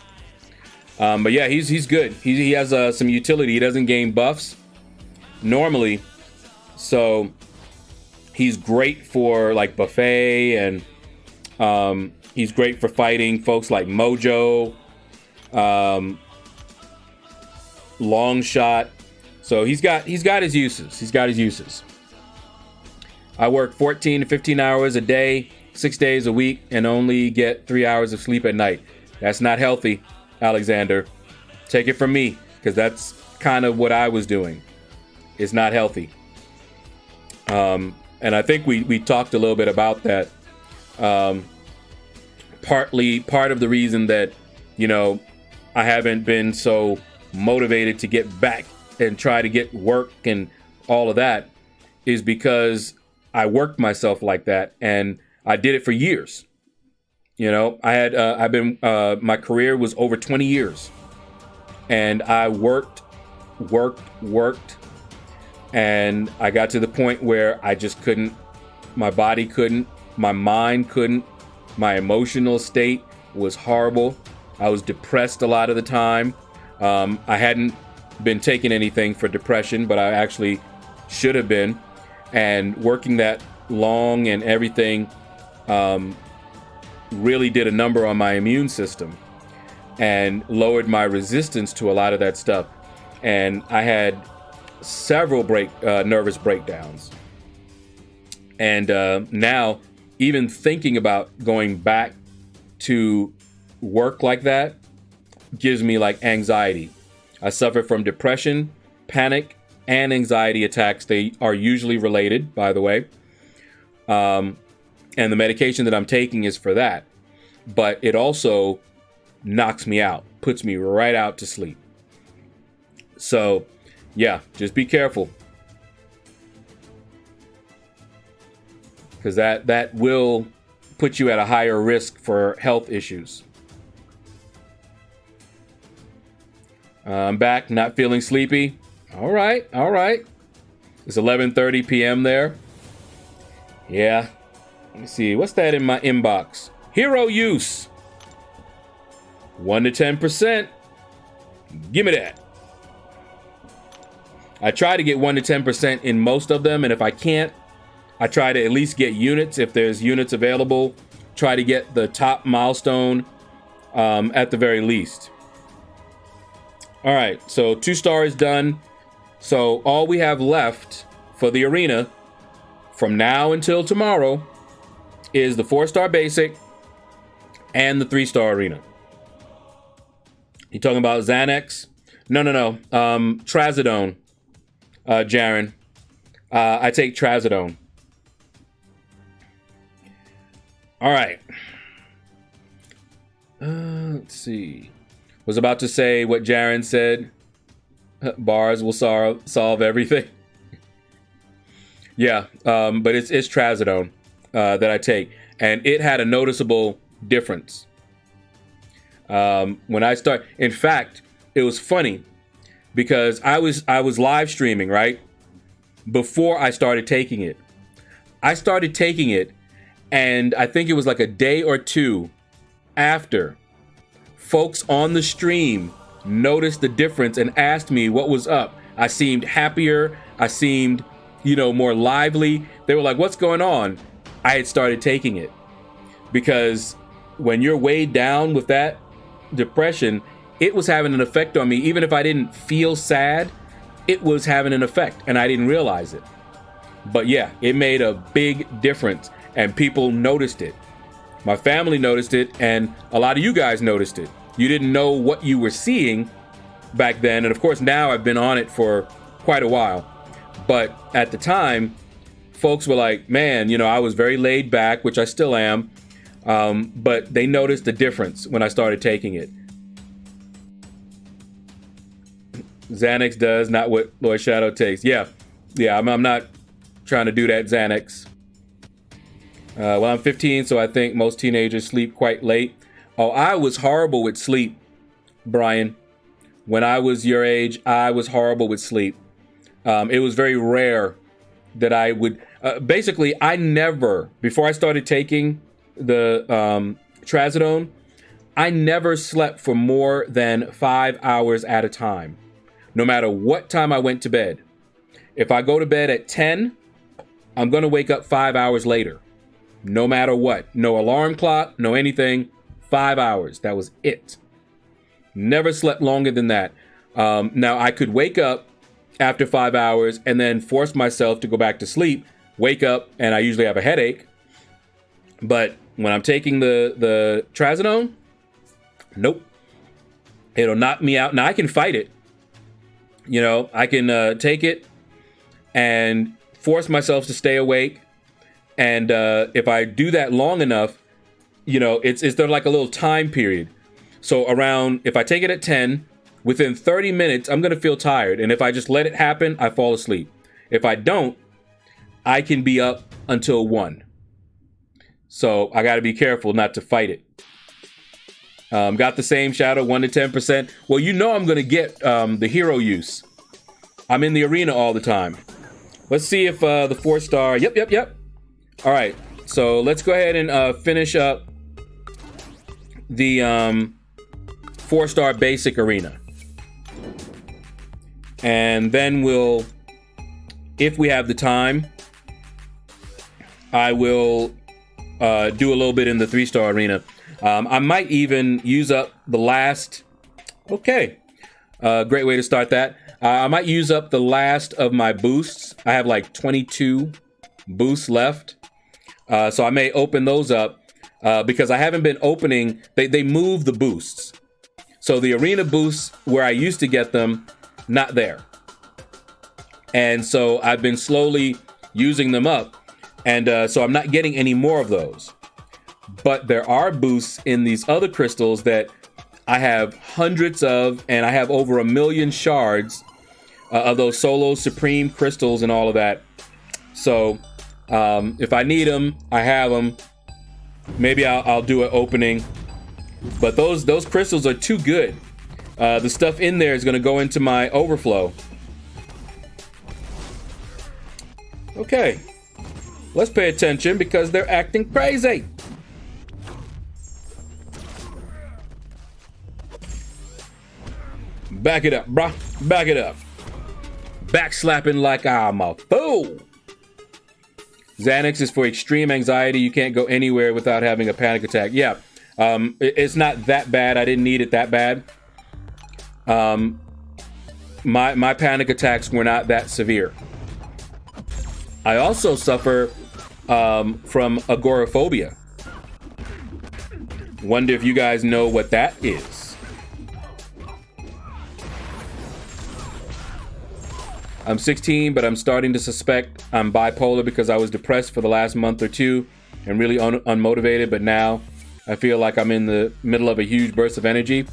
But yeah, he's good. He has some utility. He doesn't gain buffs normally. So he's great for like buffet, and he's great for fighting folks like Mojo, long shot. So he's got his uses. He's got his uses. I work 14 to 15 hours a day, 6 days a week, and only get 3 hours of sleep at night. That's not healthy, Alexander. Take it from me, because that's kind of what I was doing. It's not healthy. And I think we talked a little bit about that. Part of the reason that, I haven't been so motivated to get back and try to get work and all of that is because I worked myself like that, and I did it for years. My career was over 20 years, and I worked, and I got to the point where I just couldn't, my body couldn't, my mind couldn't, my emotional state was horrible. I was depressed a lot of the time. I hadn't been taking anything for depression, but I actually should have been. And working that long and everything really did a number on my immune system and lowered my resistance to a lot of that stuff. And I had several nervous breakdowns. And now, even thinking about going back to work like that gives me like anxiety. I suffer from depression, panic, and anxiety attacks. They are usually related, by the way. And the medication that I'm taking is for that. But it also knocks me out, puts me right out to sleep. So, yeah, just be careful. Because that will put you at a higher risk for health issues. I'm back, not feeling sleepy. All right. It's 11:30 p.m. there. Yeah. Let me see. What's that in my inbox? Hero use. 1 to 10%. Give me that. I try to get 1 to 10% in most of them, and if I can't, I try to at least get units. If there's units available, try to get the top milestone at the very least. All right, so 2-star is done. So all we have left for the arena from now until tomorrow is the 4-star basic, and the 3-star arena. You talking about Xanax? No. Trazodone, Jaren. I take Trazodone. All right. Let's see. Was about to say what Jaren said. Bars will solve everything. Yeah, but it's Trazodone that I take, and it had a noticeable difference. When I start, in fact, it was funny because I was live streaming, right? Before I started taking it. I started taking it, and I think it was like a day or two after, folks on the stream noticed the difference and asked me what was up. I seemed happier. I seemed, more lively. They were like, what's going on? I had started taking it because when you're weighed down with that depression, it was having an effect on me. Even if I didn't feel sad, it was having an effect and I didn't realize it. But yeah, it made a big difference and people noticed it. My family noticed it and a lot of you guys noticed it. You didn't know what you were seeing back then. And of course, now I've been on it for quite a while. But at the time, folks were like, man, I was very laid back, which I still am. But they noticed the difference when I started taking it. Xanax does, not what LordShaedow takes. Yeah, I'm not trying to do that Xanax. Well, I'm 15, so I think most teenagers sleep quite late. Oh, I was horrible with sleep, Brian. When I was your age, I was horrible with sleep. It was very rare that I would... basically, I never, before I started taking the Trazodone, I never slept for more than 5 hours at a time, no matter what time I went to bed. If I go to bed at 10, I'm going to wake up 5 hours later, no matter what. No alarm clock, no anything. 5 hours. That was it. Never slept longer than that. Now, I could wake up after 5 hours and then force myself to go back to sleep, wake up, and I usually have a headache. But when I'm taking the Trazodone, nope. It'll knock me out. Now, I can fight it. I can take it and force myself to stay awake. And if I do that long enough, it's there like a little time period. So if I take it at 10, within 30 minutes, I'm going to feel tired. And if I just let it happen, I fall asleep. If I don't, I can be up until 1. So I got to be careful not to fight it. Got the same shadow, 1 to 10%. Well, I'm going to get the hero use. I'm in the arena all the time. Let's see if the 4-star... Yep. All right. So let's go ahead and finish up the 4-star basic arena. And then we'll, if we have the time, I will do a little bit in the 3-star arena. I might even use up the last... Okay. Great way to start that. I might use up the last of my boosts. I have like 22 boosts left. So I may open those up because I haven't been opening... They move the boosts. So the arena boosts where I used to get them, not there. And so I've been slowly using them up. And so I'm not getting any more of those. But there are boosts in these other crystals that I have hundreds of, and I have over 1 million shards of those solo supreme crystals and all of that. So if I need them, I have them. Maybe I'll do an opening. But those crystals are too good. The stuff in there is going to go into my overflow. Okay. Let's pay attention because they're acting crazy. Back it up, bruh. Back it up. Back slapping like I'm a fool. Xanax is for extreme anxiety. You can't go anywhere without having a panic attack. Yeah. It's not that bad. I didn't need it that bad. My panic attacks were not that severe. I also suffer from agoraphobia. Wonder if you guys know what that is. I'm 16, but I'm starting to suspect I'm bipolar because I was depressed for the last month or two and really unmotivated, but now I feel like I'm in the middle of a huge burst of energy.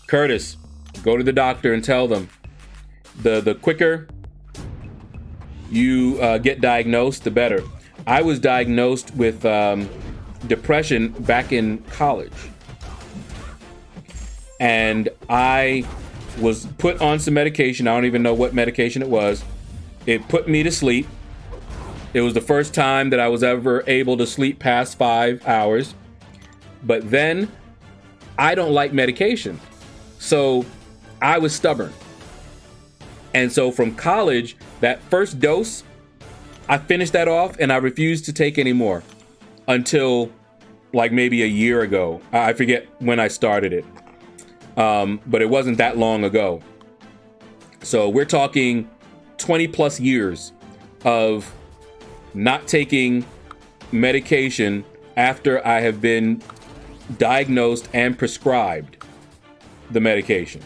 Curtis, go to the doctor and tell them the quicker you get diagnosed, the better. I was diagnosed with depression back in college, and I was put on some medication. I don't even know what medication it was. It put me to sleep. It was the first time that I was ever able to sleep past 5 hours. But then I don't like medication, so I was stubborn. And so from college, that first dose, I finished that off and I refused to take any more until like maybe a year ago. I forget when I started it, but it wasn't that long ago. So we're talking 20 plus years of not taking medication after I have been diagnosed and prescribed the medication.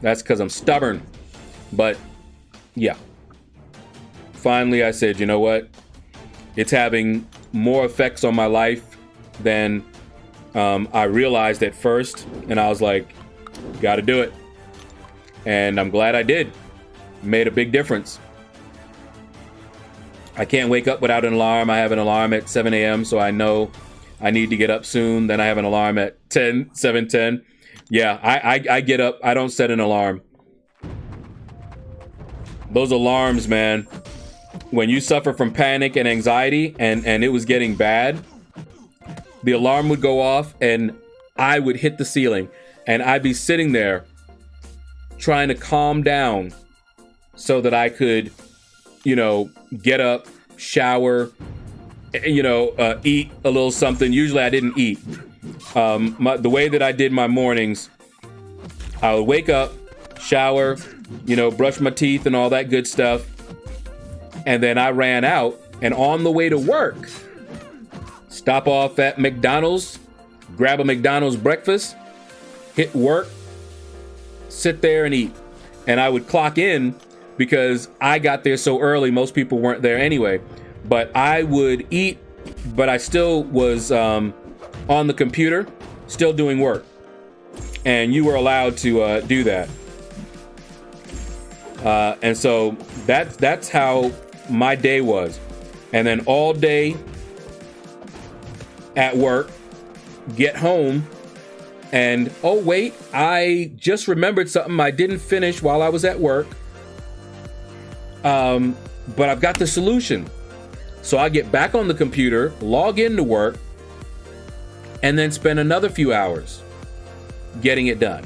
That's because I'm stubborn. But yeah, finally I said, you know what? It's having more effects on my life than I realized at first. And I was like, gotta do it. And I'm glad I did. Made a big difference. I can't wake up without an alarm. I have an alarm at 7 a.m. so I know I need to get up soon. Then I have an alarm at 7:10. Yeah, I get up. I don't set an alarm. Those alarms, man, when you suffer from panic and anxiety and it was getting bad, the alarm would go off and I would hit the ceiling and I'd be sitting there trying to calm down so that I could, get up, shower, eat a little something. Usually I didn't eat. The way that I did my mornings, I would wake up, shower, brush my teeth and all that good stuff. And then I ran out, and on the way to work, stop off at McDonald's, grab a McDonald's breakfast, hit work, sit there and eat. And I would clock in because I got there so early, most people weren't there anyway. But I would eat, but I still was on the computer, still doing work. And you were allowed to do that. And so that's how my day was. And then all day at work, get home, and oh wait, I just remembered something I didn't finish while I was at work. But I've got the solution. So I get back on the computer, log into work, and then spend another few hours getting it done.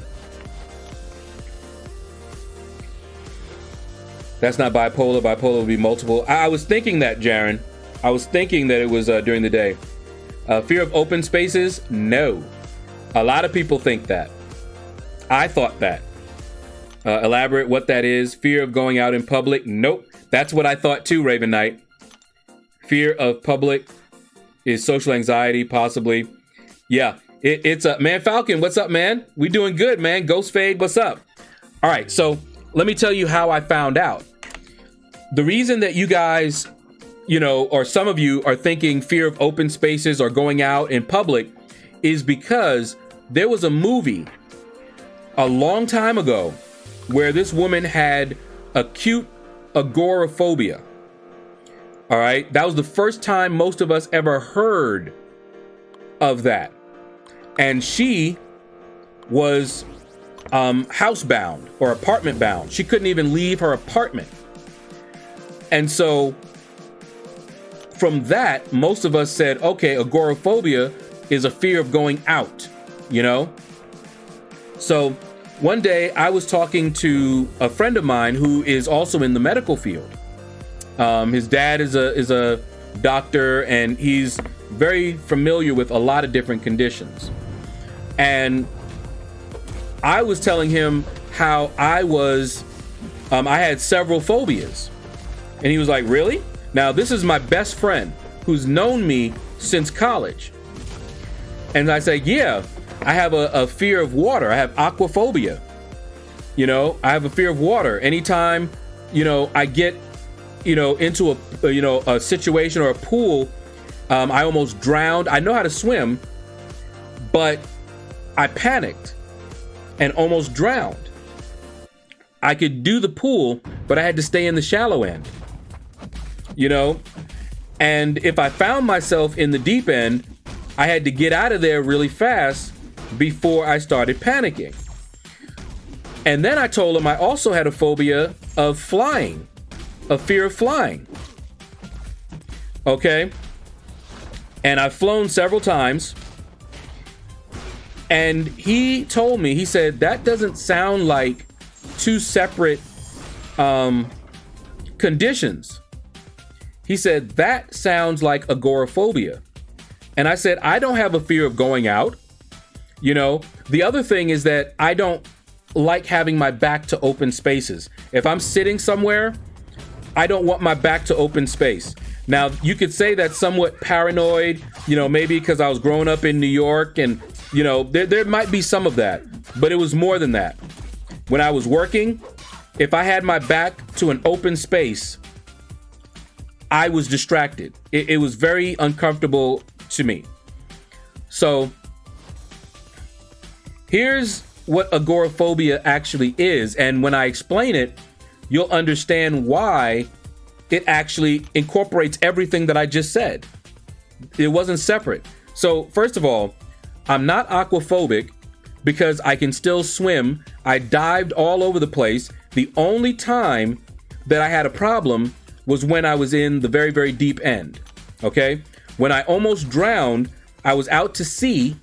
That's not bipolar. Bipolar would be multiple. I was thinking that, Jaron. I was thinking that it was during the day. Fear of open spaces? No. A lot of people think that. I thought that. Elaborate what that is. Fear of going out in public? Nope. That's what I thought too, Raven Knight. Fear of public is social anxiety, possibly. Yeah, it's man, Falcon, what's up, man? We doing good, man. Ghost Fade, what's up? All right, so let me tell you how I found out. The reason that you guys, or some of you are thinking fear of open spaces or going out in public is because there was a movie a long time ago where this woman had acute agoraphobia. All right. That was the first time most of us ever heard of that. And she was housebound or apartment bound. She couldn't even leave her apartment. And so from that, most of us said, okay, agoraphobia is a fear of going out, So one day I was talking to a friend of mine who is also in the medical field. His dad is a doctor, and he's very familiar with a lot of different conditions. And I was telling him how I had several phobias. And he was like, really? Now, this is my best friend who's known me since college. And I say, yeah, I have a fear of water. I have aquaphobia. You know, I have a fear of water. Anytime, you know, I get, you know, into a situation or a pool, I almost drowned. I know how to swim, but I panicked and almost drowned. I could do the pool, but I had to stay in the shallow end, you know? And if I found myself in the deep end, I had to get out of there really fast before I started panicking. And then I told him I also had a phobia of flying, a fear of flying. Okay? And I've flown several times. And he told me, he said, that doesn't sound like two separate conditions. He said, that sounds like agoraphobia. And I said, I don't have a fear of going out. You know, the other thing is that I don't like having my back to open spaces. If I'm sitting somewhere, I don't want my back to open space. Now, you could say that's somewhat paranoid, you know, maybe because I was growing up in New York and, you know, there might be some of that, but it was more than that. When I was working, if I had my back to an open space, I was distracted. It was very uncomfortable to me. So here's what agoraphobia actually is. And when I explain it, you'll understand why it actually incorporates everything that I just said. It wasn't separate. So first of all, I'm not aquaphobic because I can still swim. I dived all over the place. The only time that I had a problem was when I was in the very, very deep end. Okay? When I almost drowned, I was out to sea.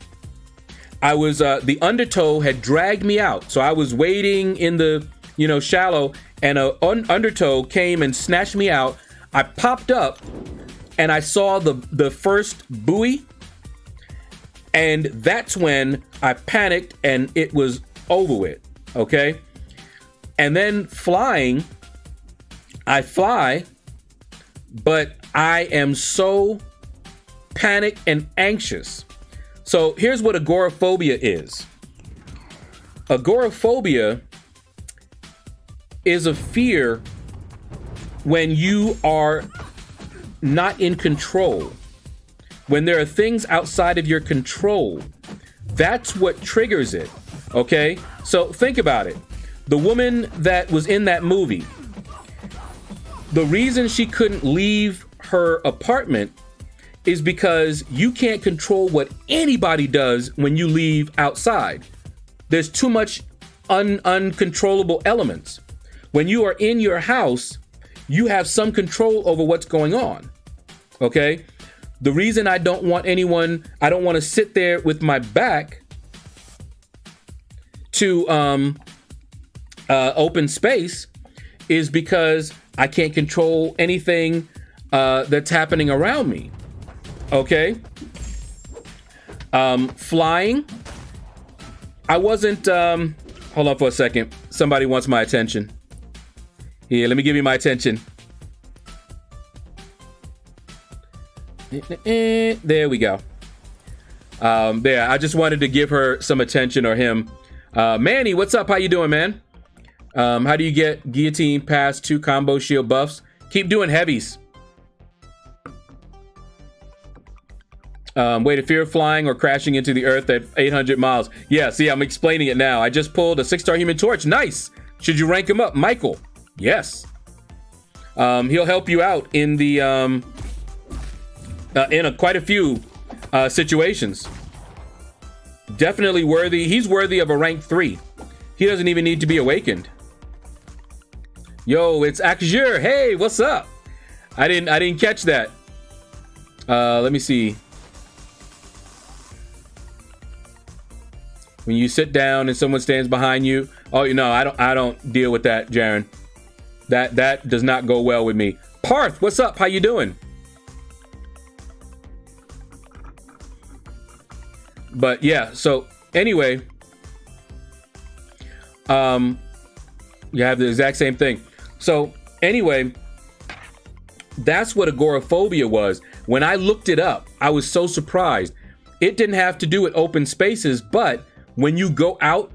I was, the undertow had dragged me out. So I was wading in the, you know, shallow, and a undertow came and snatched me out. I popped up and I saw the first buoy. And that's when I panicked and it was over with, okay? And then flying, I fly, but I am so panicked and anxious. So here's what agoraphobia is. Agoraphobia is a fear when you are not in control. When there are things outside of your control, that's what triggers it, okay? So think about it. The woman that was in that movie, the reason she couldn't leave her apartment is because you can't control what anybody does when you leave outside. There's too much uncontrollable elements. When you are in your house, you have some control over what's going on, okay? The reason I don't want to sit there with my back to open space is because I can't control anything that's happening around me. Okay? Flying. I wasn't, hold on for a second. Somebody wants my attention. Here, let me give you my attention. There we go. There, I just wanted to give her some attention, or him. Manny, what's up? How you doing, man? How do you get guillotine past 2 combo shield buffs? Keep doing heavies. Wait, a fear of flying or crashing into the earth at 800 miles. Yeah, see, I'm explaining it now. I just pulled a 6-star human torch. Nice. Should you rank him up? Michael. Yes. He'll help you out in the quite a few situations. Definitely worthy. He's worthy of a rank 3. He doesn't even need to be awakened. Yo, it's Akjur. Hey, what's up? I didn't catch that. Let me see. When you sit down and someone stands behind you. Oh, you know, I don't deal with that, Jaren. That does not go well with me. Parth, what's up? How you doing? But yeah, so anyway, you have the exact same thing. So anyway, that's what agoraphobia was. When I looked it up, I was so surprised. it didn't have to do with open spaces, but when you go out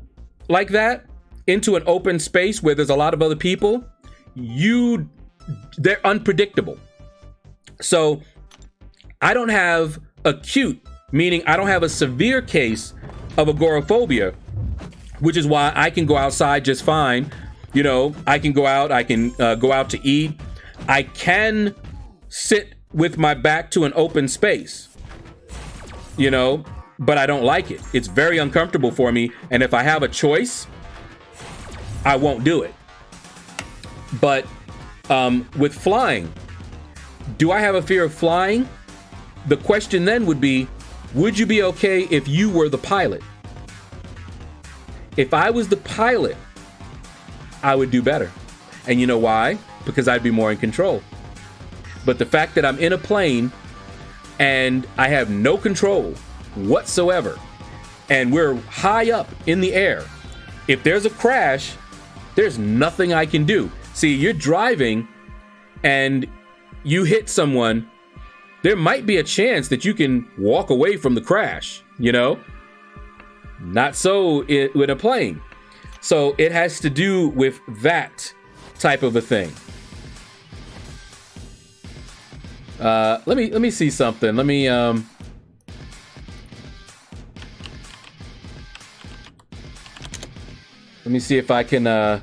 like that into an open space where there's a lot of other people, they're unpredictable. So I don't have acute, meaning I don't have a severe case of agoraphobia, which is why I can go outside just fine. You know, I can go out, I can go out to eat. I can sit with my back to an open space, you know, but I don't like it. It's very uncomfortable for me. And if I have a choice, I won't do it. But with flying, do I have a fear of flying? The question then would be, would you be okay if you were the pilot? If I was the pilot, I would do better. And you know why? Because I'd be more in control. But the fact that I'm in a plane and I have no control whatsoever, and we're high up in the air, if there's a crash, there's nothing I can do. See, you're driving and you hit someone, there might be a chance that you can walk away from the crash, you know? Not so with a plane. So it has to do with that type of a thing. Let me see something. Let me see if I can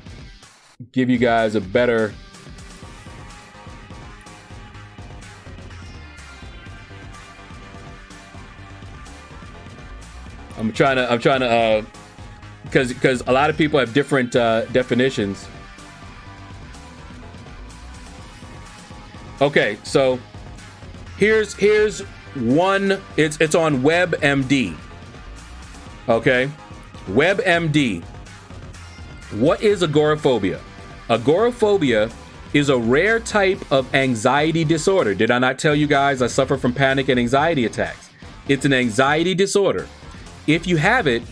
give you guys a better. I'm trying to because a lot of people have different definitions. Okay, so here's one. It's on WebMD. Okay, WebMD. What is agoraphobia? Agoraphobia is a rare type of anxiety disorder. Did I not tell you guys I suffer from panic and anxiety attacks? It's an anxiety disorder. If you have it,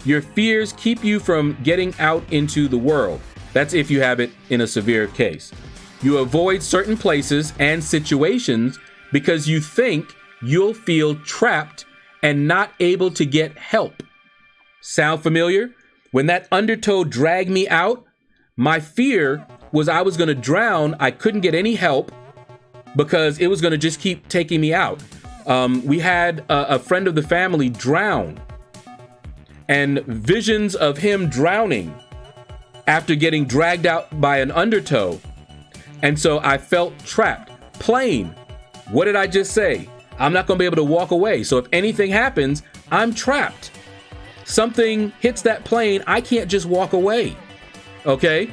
your fears keep you from getting out into the world. That's if you have it in a severe case. You avoid certain places and situations because you think you'll feel trapped and not able to get help. Sound familiar? When that undertow dragged me out, my fear was I was going to drown. I couldn't get any help because it was going to just keep taking me out. We had a friend of the family drown, and visions of him drowning after getting dragged out by an undertow. And so I felt trapped. Plane. What did I just say? I'm not going to be able to walk away. So if anything happens, I'm trapped. Something hits that plane, I can't just walk away. Okay?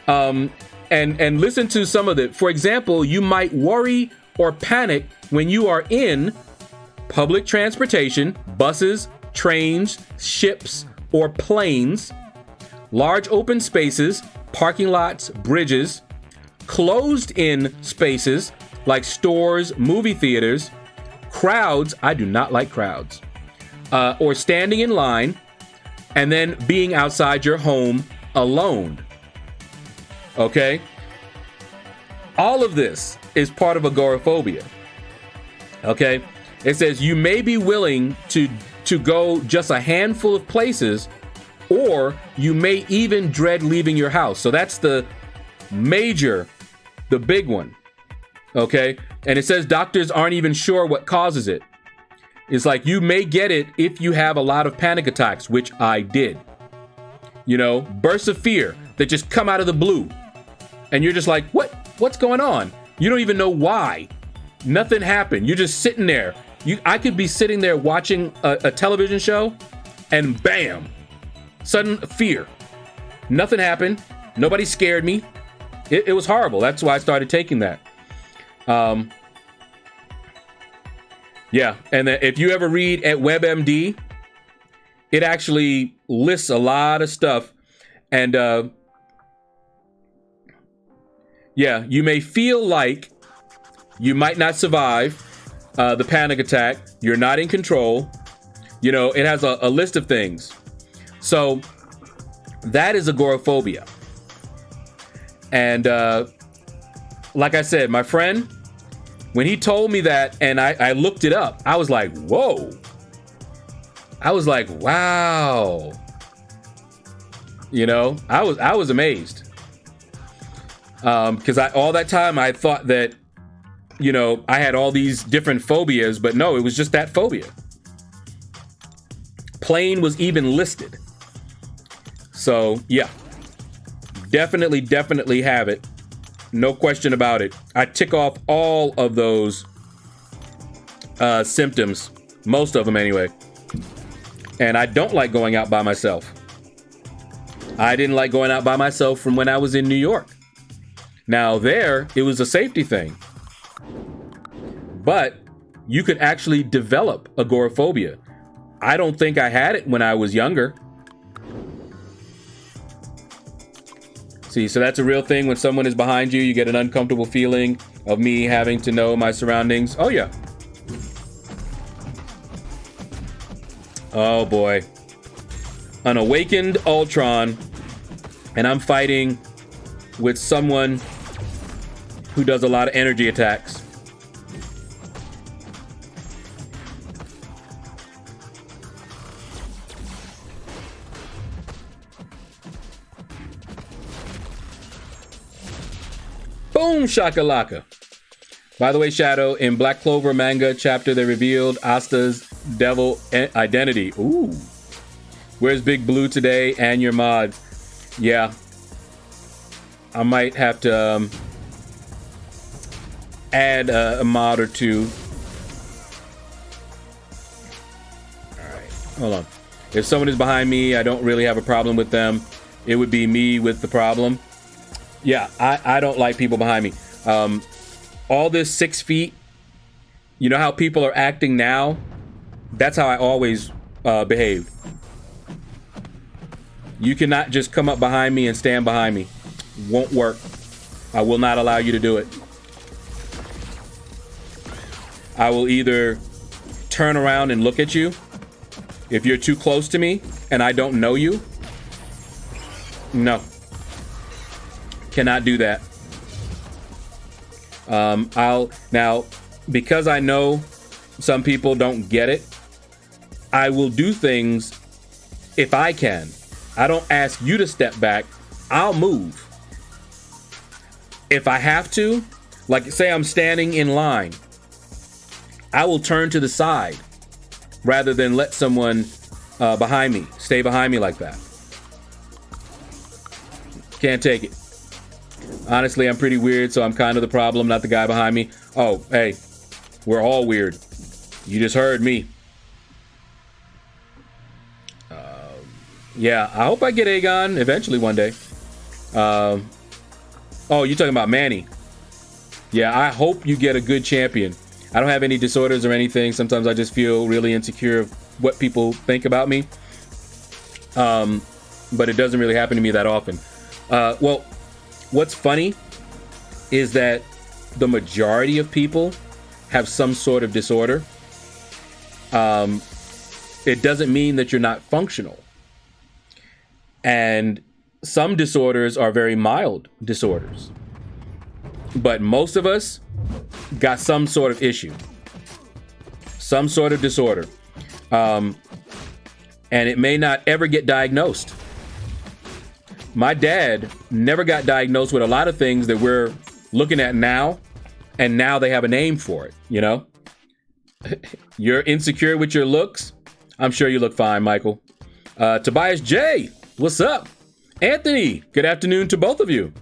And listen to some of it. For example, you might worry or panic when you are in public transportation, buses, trains, ships, or planes, large open spaces, parking lots, bridges, closed-in spaces like stores, movie theaters, crowds. I do not like crowds. Or standing in line, and then being outside your home alone. Okay? All of this is part of agoraphobia. Okay? It says you may be willing to go just a handful of places, or you may even dread leaving your house. So that's the big one. Okay? And it says doctors aren't even sure what causes it. It's like you may get it if you have a lot of panic attacks, which I did. You know, bursts of fear that just come out of the blue. And you're just like, what's going on? You don't even know why. Nothing happened. You're just sitting there. I could be sitting there watching a television show and bam, sudden fear. Nothing happened. Nobody scared me. It was horrible. That's why I started taking that. Yeah, and if you ever read at WebMD, it actually lists a lot of stuff. And yeah, you may feel like you might not survive the panic attack. You're not in control. You know, it has a list of things. So that is agoraphobia. And like I said, my friend, when he told me that and I looked it up, I was like, whoa, I was like, wow. You know, I was amazed. Because all that time I thought that, you know, I had all these different phobias, but no, it was just that phobia. Plane was even listed. So yeah, definitely have it. No question about it. I tick off all of those symptoms, most of them anyway. And I don't like going out by myself. I didn't like going out by myself from when I was in New York. Now there, it was a safety thing. But you could actually develop agoraphobia. I don't think I had it when I was younger. See, so that's a real thing. When someone is behind you, you get an uncomfortable feeling of me having to know my surroundings. Oh, yeah. Oh, boy. An awakened Ultron, and I'm fighting with someone who does a lot of energy attacks. Boom shakalaka. By the way, Shadow, in Black Clover manga chapter, they revealed Asta's devil identity. Ooh. Where's Big Blue today and your mod? Yeah. I might have to add a mod or two. All right, hold on. If someone is behind me, I don't really have a problem with them. It would be me with the problem. Yeah, I don't like people behind me. All this 6 feet, you know how people are acting now? That's how I always behaved. You cannot just come up behind me and stand behind me. Won't work. I will not allow you to do it. I will either turn around and look at you if you're too close to me and I don't know you. No. Cannot do that. Now, because I know some people don't get it, I will do things if I can. I don't ask you to step back. I'll move. If I have to, like say I'm standing in line, I will turn to the side rather than let someone behind me stay behind me like that. Can't take it. Honestly, I'm pretty weird, so I'm kind of the problem, not the guy behind me. Oh, hey, we're all weird. You just heard me. Yeah, I hope I get Aegon eventually one day. Oh, you're talking about Manny. Yeah, I hope you get a good champion. I don't have any disorders or anything. Sometimes I just feel really insecure of what people think about me. But it doesn't really happen to me that often. Well, what's funny is that the majority of people have some sort of disorder. It doesn't mean that you're not functional. And some disorders are very mild disorders. But most of us got some sort of issue. Some sort of disorder. And it may not ever get diagnosed. My dad never got diagnosed with a lot of things that we're looking at now, and now they have a name for it, you know? You're insecure with your looks? I'm sure you look fine, Michael. Tobias J, what's up? Anthony, good afternoon to both of you.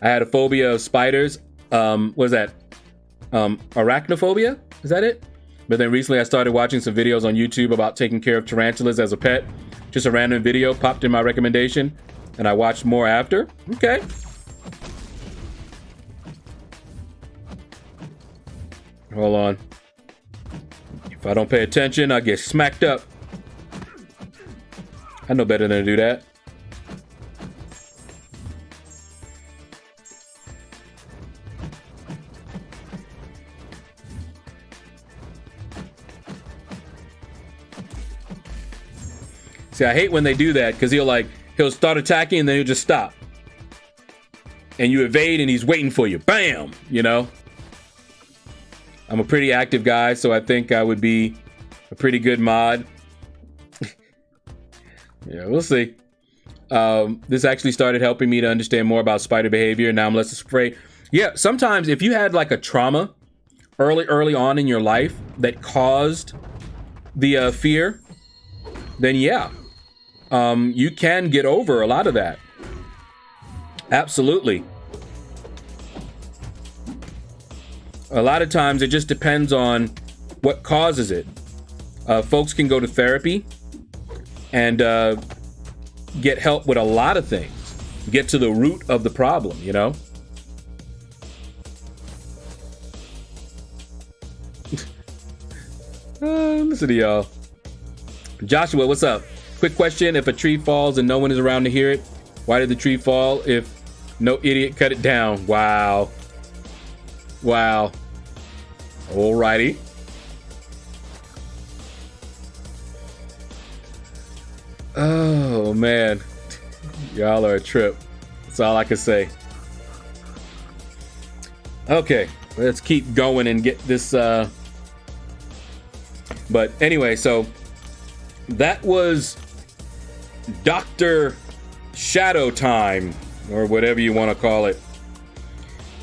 I had a phobia of spiders. What is that? Arachnophobia? Is that it? But then recently I started watching some videos on YouTube about taking care of tarantulas as a pet. Just a random video popped in my recommendation, and I watched more after. Okay. Hold on. If I don't pay attention, I get smacked up. I know better than to do that. See, I hate when they do that because he'll start attacking and then he'll just stop. And you evade and he's waiting for you. Bam! You know? I'm a pretty active guy, so I think I would be a pretty good mod. Yeah, we'll see. This actually started helping me to understand more about spider behavior. Now I'm less afraid. Yeah, sometimes if you had like a trauma early on in your life that caused the fear, then yeah, you can get over a lot of that. Absolutely. A lot of times it just depends on what causes it. Folks can go to therapy and get help with a lot of things. Get to the root of the problem, you know? Listen to y'all. Joshua, what's up? Quick question. If a tree falls and no one is around to hear it, why did the tree fall if no idiot cut it down? Wow. Wow. Alrighty. Oh, man. Y'all are a trip. That's all I can say. Okay. Let's keep going and get this... But anyway, so that was Dr. Shadow time, or whatever you want to call it.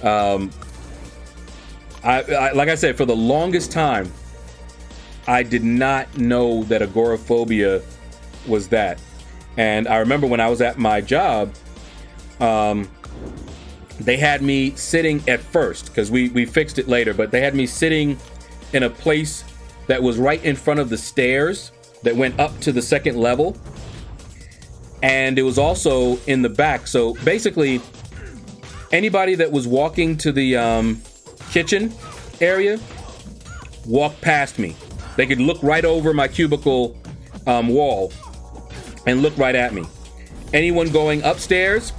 I like I said, for the longest time, I did not know that agoraphobia was that. And I remember when I was at my job, they had me sitting at first, because we fixed it later, but they had me sitting in a place that was right in front of the stairs that went up to the second level. And it was also in the back. So basically, anybody that was walking to the kitchen area walked past me. They could look right over my cubicle wall and look right at me. Anyone going upstairs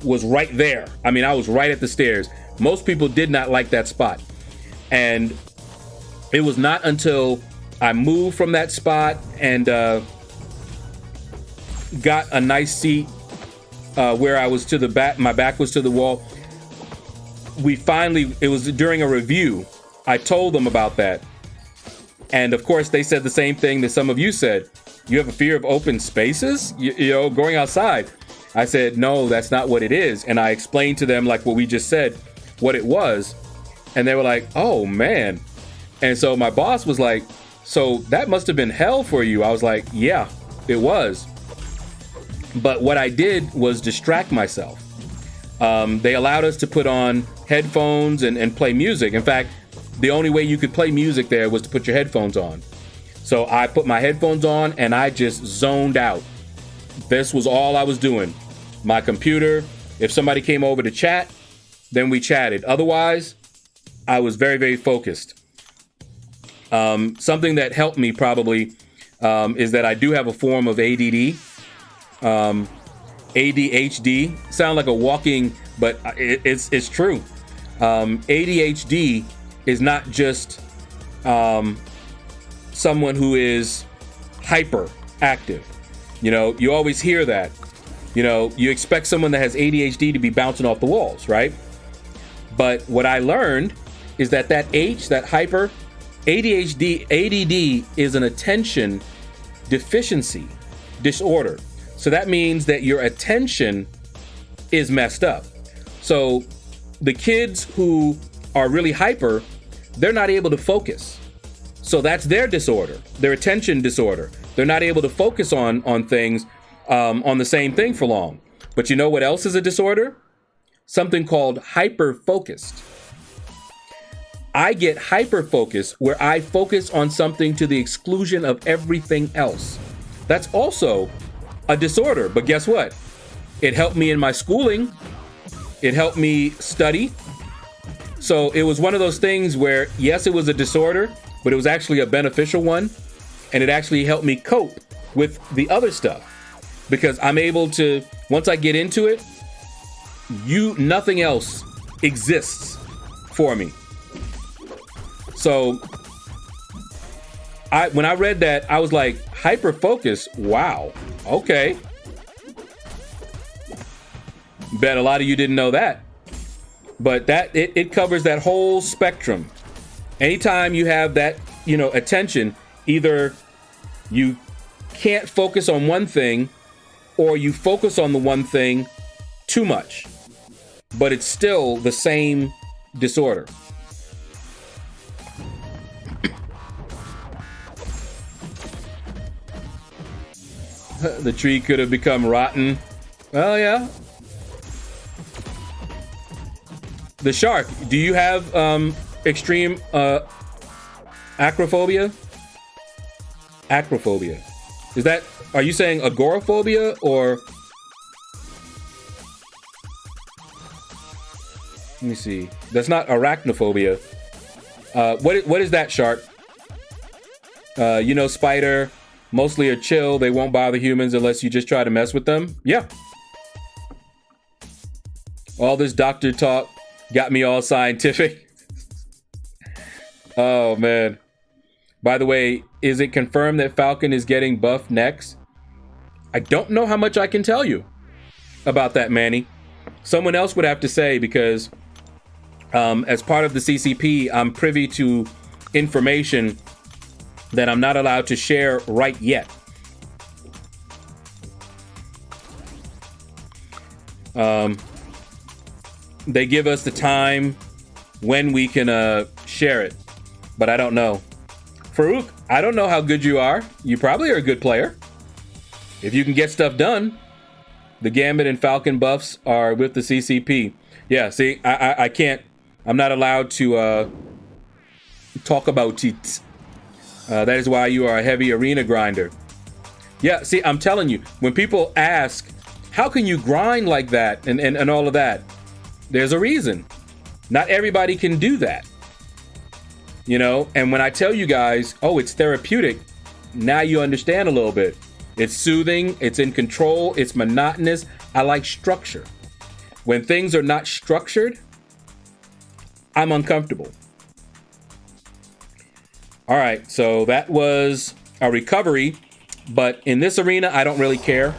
was right there. I mean, I was right at the stairs. Most people did not like that spot. And it was not until I moved from that spot and got a nice seat where I was to the back, my back was to the wall. It was during a review. I told them about that. And of course, they said the same thing that some of you said. You have a fear of open spaces? You know, going outside. I said, no, that's not what it is. And I explained to them, like what we just said, what it was. And they were like, oh, man. And so my boss was like, so that must have been hell for you. I was like, yeah, it was. But what I did was distract myself. They allowed us to put on headphones and play music. In fact, the only way you could play music there was to put your headphones on. So I put my headphones on and I just zoned out. This was all I was doing. My computer, if somebody came over to chat, then we chatted. Otherwise, I was very, very focused. Something that helped me probably is that I do have a form of ADD. ADHD. Sound like a walking, but it's true. ADHD is not just someone who is hyperactive. You know, you always hear that. You know, you expect someone that has ADHD to be bouncing off the walls, right? But what I learned is that hyper ADHD, ADD is an attention deficiency disorder. So that means that your attention is messed up. So the kids who are really hyper, they're not able to focus. So that's their disorder, their attention disorder. They're not able to focus on things, on the same thing for long. But you know what else is a disorder? Something called hyper-focused. I get hyper-focused where I focus on something to the exclusion of everything else. That's also a disorder, but guess what? It helped me in my schooling. It helped me study. So it was one of those things where, yes, it was a disorder, but it was actually a beneficial one. And it actually helped me cope with the other stuff because I'm able to, once I get into it, nothing else exists for me. So when I read that, I was like, hyper-focus, wow, okay. Bet a lot of you didn't know that. But it covers that whole spectrum. Anytime you have that, attention, either you can't focus on one thing, or you focus on the one thing too much, but it's still the same disorder. The tree could have become rotten. Well, yeah. The shark. Do you have extreme acrophobia? Acrophobia. Is that? Are you saying agoraphobia or? Let me see. That's not arachnophobia. What is that, shark? You know, spider. Mostly are chill. They won't bother humans unless you just try to mess with them. Yeah. All this doctor talk got me all scientific. Oh, man. By the way, is it confirmed that Falcon is getting buffed next? I don't know how much I can tell you about that, Manny. Someone else would have to say, because as part of the CCP, I'm privy to information that I'm not allowed to share right yet. They give us the time when we can share it, but I don't know. Farouk, I don't know how good you are. You probably are a good player. If you can get stuff done. The Gambit and Falcon buffs are with the CCP. Yeah, see, I can't. I'm not allowed to talk about it. That is why you are a heavy arena grinder. Yeah, see, I'm telling you, when people ask, how can you grind like that and all of that? There's a reason. Not everybody can do that. You know, and when I tell you guys, oh, it's therapeutic, now you understand a little bit. It's soothing, it's in control, it's monotonous. I like structure. When things are not structured, I'm uncomfortable. All right, so that was a recovery, but in this arena, I don't really care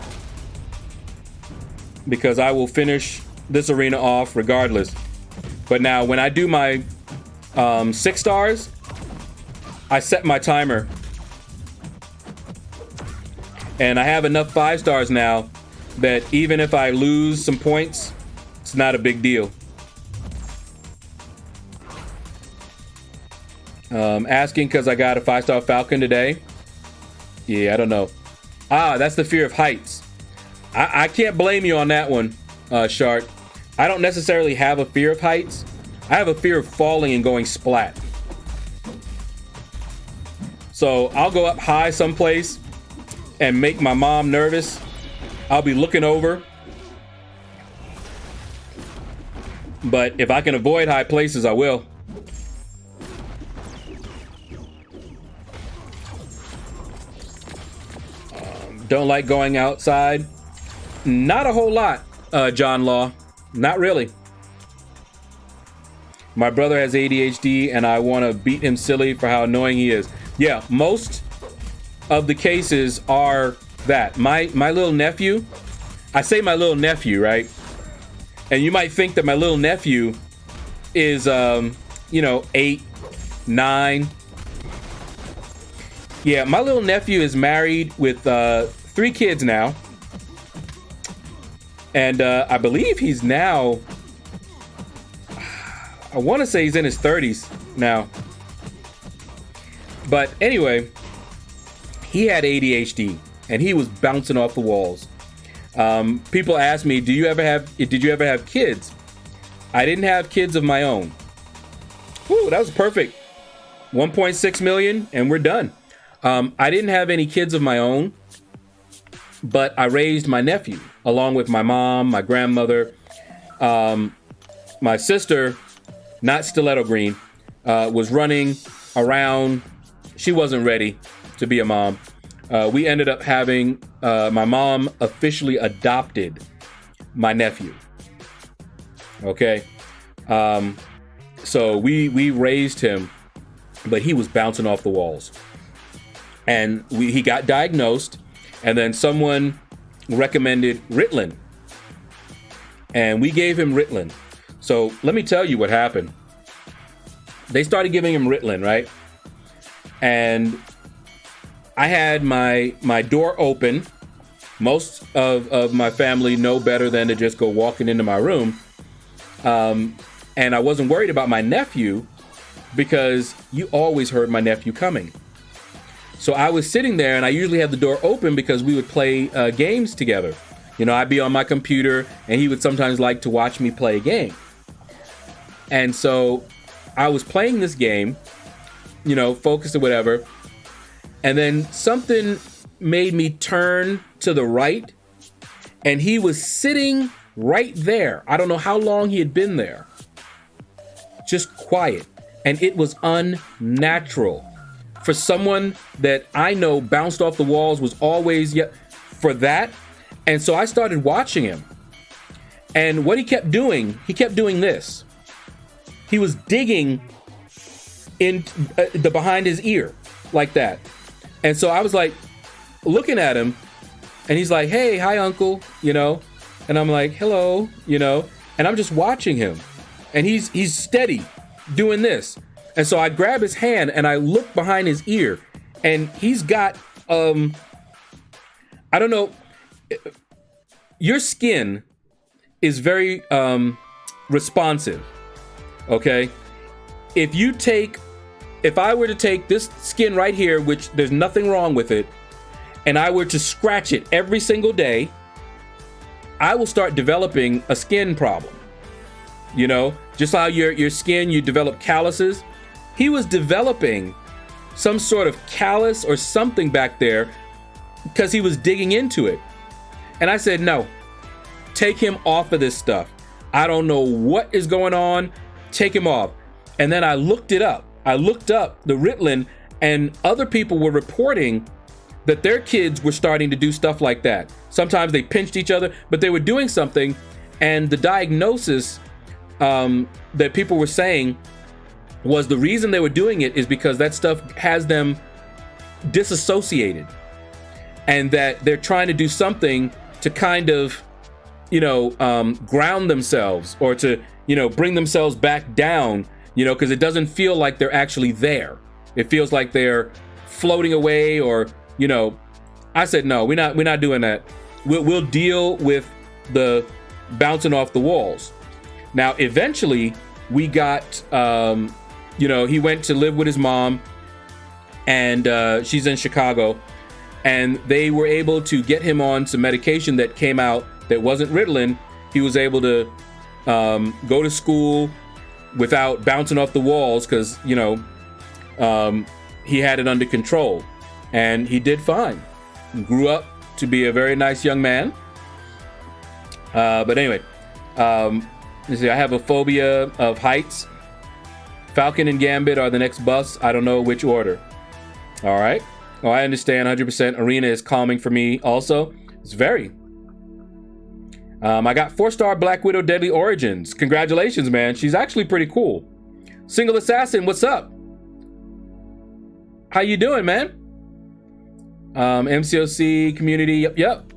because I will finish this arena off regardless. But now when I do my 6 stars, I set my timer. And I have enough 5 stars now that even if I lose some points, it's not a big deal. Asking because I got a 5-star Falcon today. Yeah, I don't know. That's the fear of heights. I can't blame you on that one, Shark. I don't necessarily have a fear of heights. I have a fear of falling and going splat. So I'll go up high someplace and make my mom nervous. I'll be looking over. But if I can avoid high places, I will. Don't like going outside. Not a whole lot, John Law. Not really. My brother has ADHD and I want to beat him silly for how annoying he is. Yeah, most of the cases are that. My little nephew, I say my little nephew, right? And you might think that my little nephew is, 8, 9. Yeah, my little nephew is married with 3 kids now. And I believe he's now, I want to say he's in his 30s now. But anyway, he had ADHD and he was bouncing off the walls. People ask me, did you ever have kids? I didn't have kids of my own. Whew, that was perfect. 1.6 million and we're done. I didn't have any kids of my own, but I raised my nephew along with my mom, my grandmother, my sister, not Stiletto Green, was running around. She wasn't ready to be a mom. We ended up having, my mom officially adopted my nephew. Okay. So we raised him, but he was bouncing off the walls. And he got diagnosed, and then someone recommended Ritalin. And we gave him Ritalin. So let me tell you what happened. They started giving him Ritalin, right? And I had my door open. Most of my family know better than to just go walking into my room. And I wasn't worried about my nephew because you always heard my nephew coming. So I was sitting there, and I usually have the door open because we would play games together. You know, I'd be on my computer, and he would sometimes like to watch me play a game. And so I was playing this game, you know, focused or whatever. And then something made me turn to the right, and he was sitting right there. I don't know how long he had been there. Just quiet. And it was unnatural. For someone that I know bounced off the walls was always for that. And so I started watching him. And what he kept doing this. He was digging in the behind his ear like that. And so I was like looking at him, and he's like, "Hey, hi, uncle," you know? And I'm like, "Hello," you know? And I'm just watching him, and he's steady doing this. And so I grab his hand and I look behind his ear, and he's got, I don't know, your skin is very responsive, okay? If I were to take this skin right here, which there's nothing wrong with it, and I were to scratch it every single day, I will start developing a skin problem. You know, just how your skin, you develop calluses. He was developing some sort of callus or something back there because he was digging into it. And I said, no, take him off of this stuff. I don't know what is going on. Take him off. And then I looked it up. I looked up the Ritalin, and other people were reporting that their kids were starting to do stuff like that. Sometimes they pinched each other, but they were doing something. And the diagnosis that people were saying was the reason they were doing it is because that stuff has them disassociated, and that they're trying to do something to kind of, you know, ground themselves, or to, you know, bring themselves back down, you know, because it doesn't feel like they're actually there. It feels like they're floating away, or, you know. I said, no, we're not doing that. We'll deal with the bouncing off the walls. Now, eventually, we got, you know, he went to live with his mom, and she's in Chicago, and they were able to get him on some medication that came out that wasn't Ritalin. He was able to go to school without bouncing off the walls because, you know, he had it under control, and he did fine. He grew up to be a very nice young man. But anyway, let's see, I have a phobia of heights. Falcon and Gambit are the next bus. I don't know which order. All right. Oh, I understand 100%. Arena is calming for me also. It's very. I got 4-star Black Widow Deadly Origins. Congratulations, man. She's actually pretty cool. Single Assassin, what's up? How you doing, man? MCOC community, yep.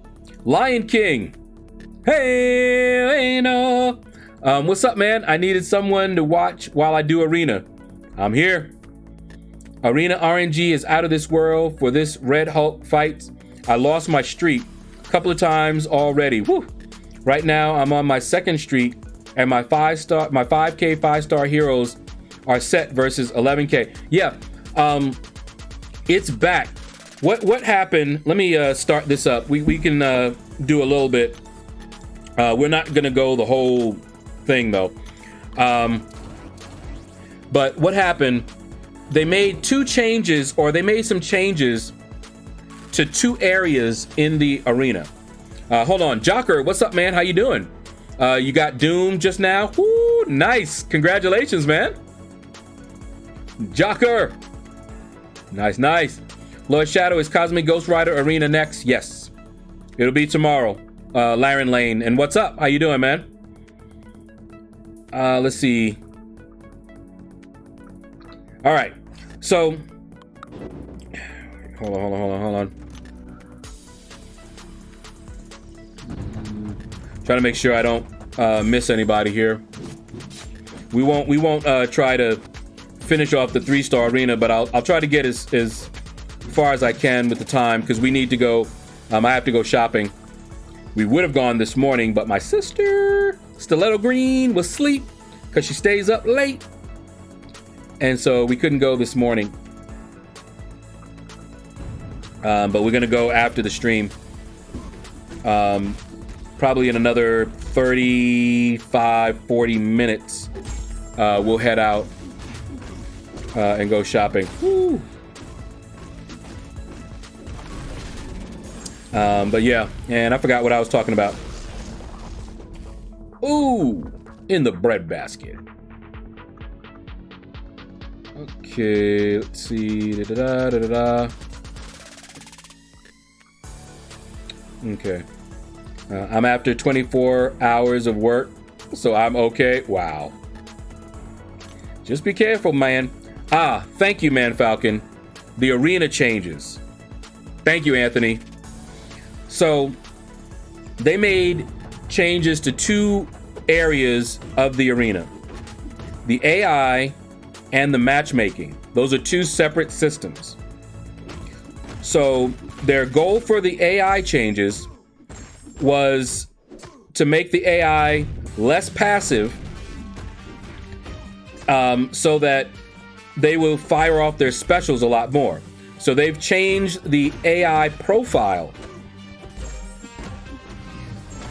Lion King. Hey, no. What's up, man? I needed someone to watch while I do Arena. I'm here. Arena RNG is out of this world for this Red Hulk fight. I lost my streak a couple of times already. Woo. Right now, I'm on my second streak, and my 5K 5-star heroes are set versus 11K. Yeah, it's back. What happened? Let me start this up. We can do a little bit. We're not gonna go the whole thing though. But what happened? They made two changes, or they made some changes to two areas in the arena. Hold on, Jocker, what's up, man? How you doing? You got Doom just now? Woo, nice. Congratulations, man. Jocker. Nice. LordShaedow, is Cosmic Ghost Rider Arena next? Yes. It'll be tomorrow. Laren Lane. And what's up? How you doing, man? Let's see. All right. So, hold on. Trying to make sure I don't miss anybody here. We won't try to finish off the 3-star arena, but I'll try to get as far as I can with the time because we need to go. I have to go shopping. We would have gone this morning, but my sister, Stiletto Green, was asleep because she stays up late. And so we couldn't go this morning. But we're going to go after the stream. Probably in another 35, 40 minutes. We'll head out and go shopping. Woo. But yeah, and I forgot what I was talking about. Ooh, in the bread basket. Okay, let's see. Da-da-da. Okay. I'm after 24 hours of work, so I'm okay. Wow. Just be careful, man. Thank you, Man Falcon. The arena changes. Thank you, Anthony. So they made changes to two areas of the arena. The AI and the matchmaking. Those are two separate systems. So their goal for the AI changes was to make the AI less passive so that they will fire off their specials a lot more. So they've changed the AI profile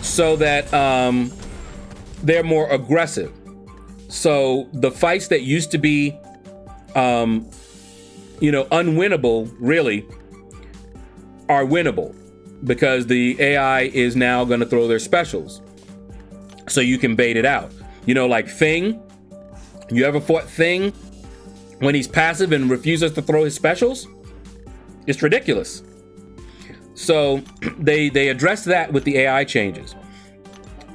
so that they're more aggressive. So the fights that used to be, unwinnable, really, are winnable because the AI is now going to throw their specials. So you can bait it out. Like Thing. You ever fought Thing when he's passive and refuses to throw his specials? It's ridiculous. So they addressed that with the AI changes.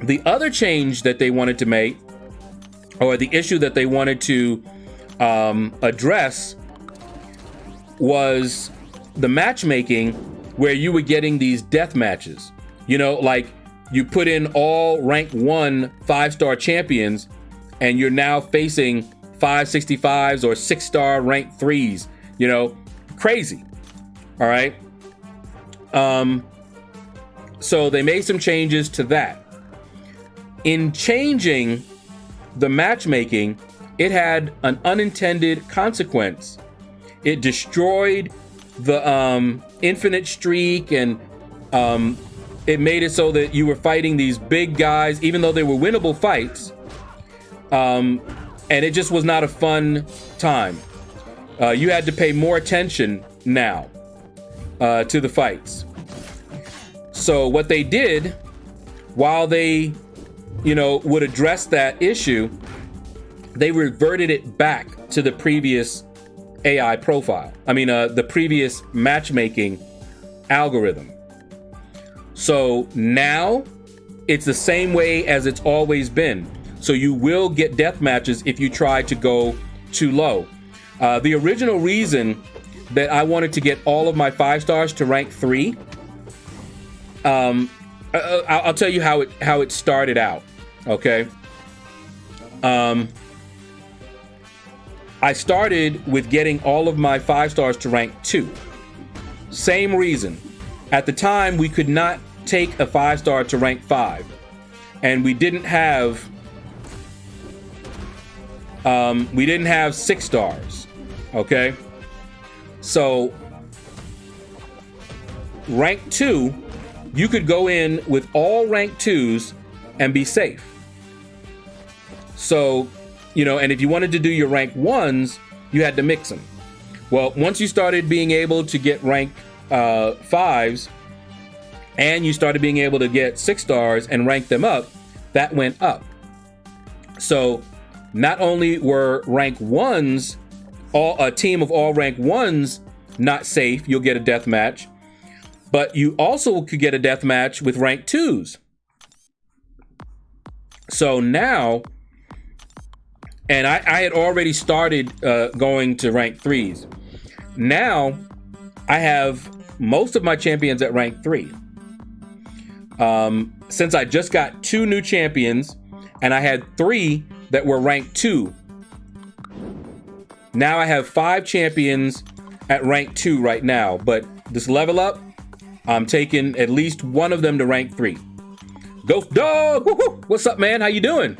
The other change that they wanted to make, or the issue that they wanted to address, was the matchmaking where you were getting these death matches. Like you put in all rank 1 5-star champions and you're now facing 565s or 6-star rank 3s. Crazy. All right. So they made some changes to that. In changing the matchmaking, it had an unintended consequence. It destroyed the infinite streak, and it made it so that you were fighting these big guys, even though they were winnable fights. And it just was not a fun time. You had to pay more attention now to the fights. So what they did, while they, would address that issue, they reverted it back to the previous AI profile. The previous matchmaking algorithm. So now it's the same way as it's always been. So you will get death matches if you try to go too low. The original reason that I wanted to get all of my 5-stars to rank 3, I'll tell you how it started out. Okay. I started with getting all of my 5-stars to rank 2. Same reason. At the time, we could not take a 5-star to rank 5, and we didn't have 6 stars. Okay. So rank 2, you could go in with all rank 2s and be safe. So, and if you wanted to do your rank 1s, you had to mix them. Well, once you started being able to get rank 5s, and you started being able to get 6 stars and rank them up, that went up. So not only were rank 1s, a team of all rank 1s not safe, you'll get a death match, but you also could get a death match with rank 2s. So now, and I had already started going to rank 3s. Now I have most of my champions at rank 3. Since I just got 2 new champions and I had 3 that were rank 2. Now I have 5 champions at rank 2 right now, but this level up, I'm taking at least one of them to rank 3. Ghost Dog, woo-hoo. What's up, man? How you doing?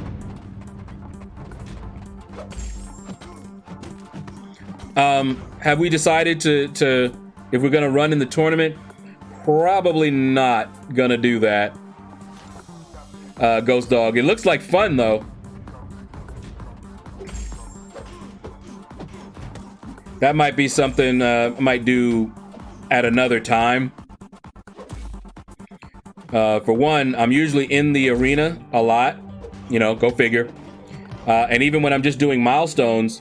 Have we decided to if we're gonna run in the tournament? Probably not gonna do that. Ghost Dog. It looks like fun though. That might be something I might do at another time. For one, I'm usually in the arena a lot. You know, go figure. And even when I'm just doing milestones,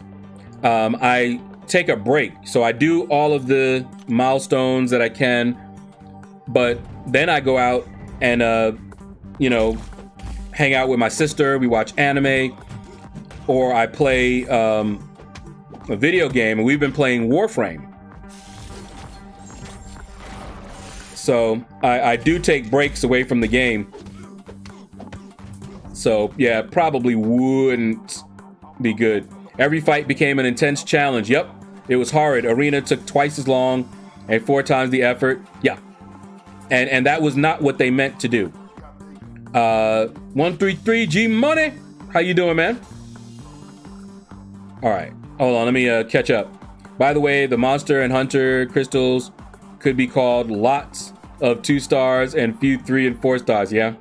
I take a break. So I do all of the milestones that I can, but then I go out and, you know, hang out with my sister. We watch anime, or I play a video game, and we've been playing Warframe. So I do take breaks away from the game. So yeah, probably wouldn't be good. Every fight became an intense challenge. Yep, it was horrid. Arena took twice as long and 4 times the effort. Yeah, and that was not what they meant to do. 133 G Money, how you doing, man? All right, hold on, let me catch up. By the way, the monster and hunter crystals could be called lots of 2 stars and few 3 and 4 stars. Yeah,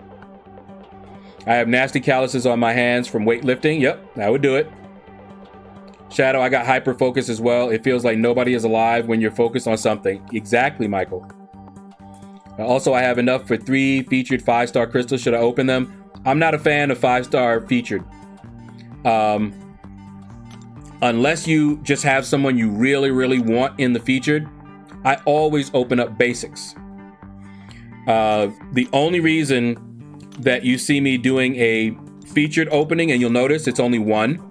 I have nasty calluses on my hands from weightlifting. Yep, that would do it. Shadow, I got hyper focus as well. It feels like nobody is alive when you're focused on something. Exactly, Michael. Also, I have enough for 3 featured 5-star crystals. Should I open them? I'm not a fan of 5-star featured. Unless you just have someone you really, really want in the featured, I always open up basics. The only reason that you see me doing a featured opening, and you'll notice it's only 1,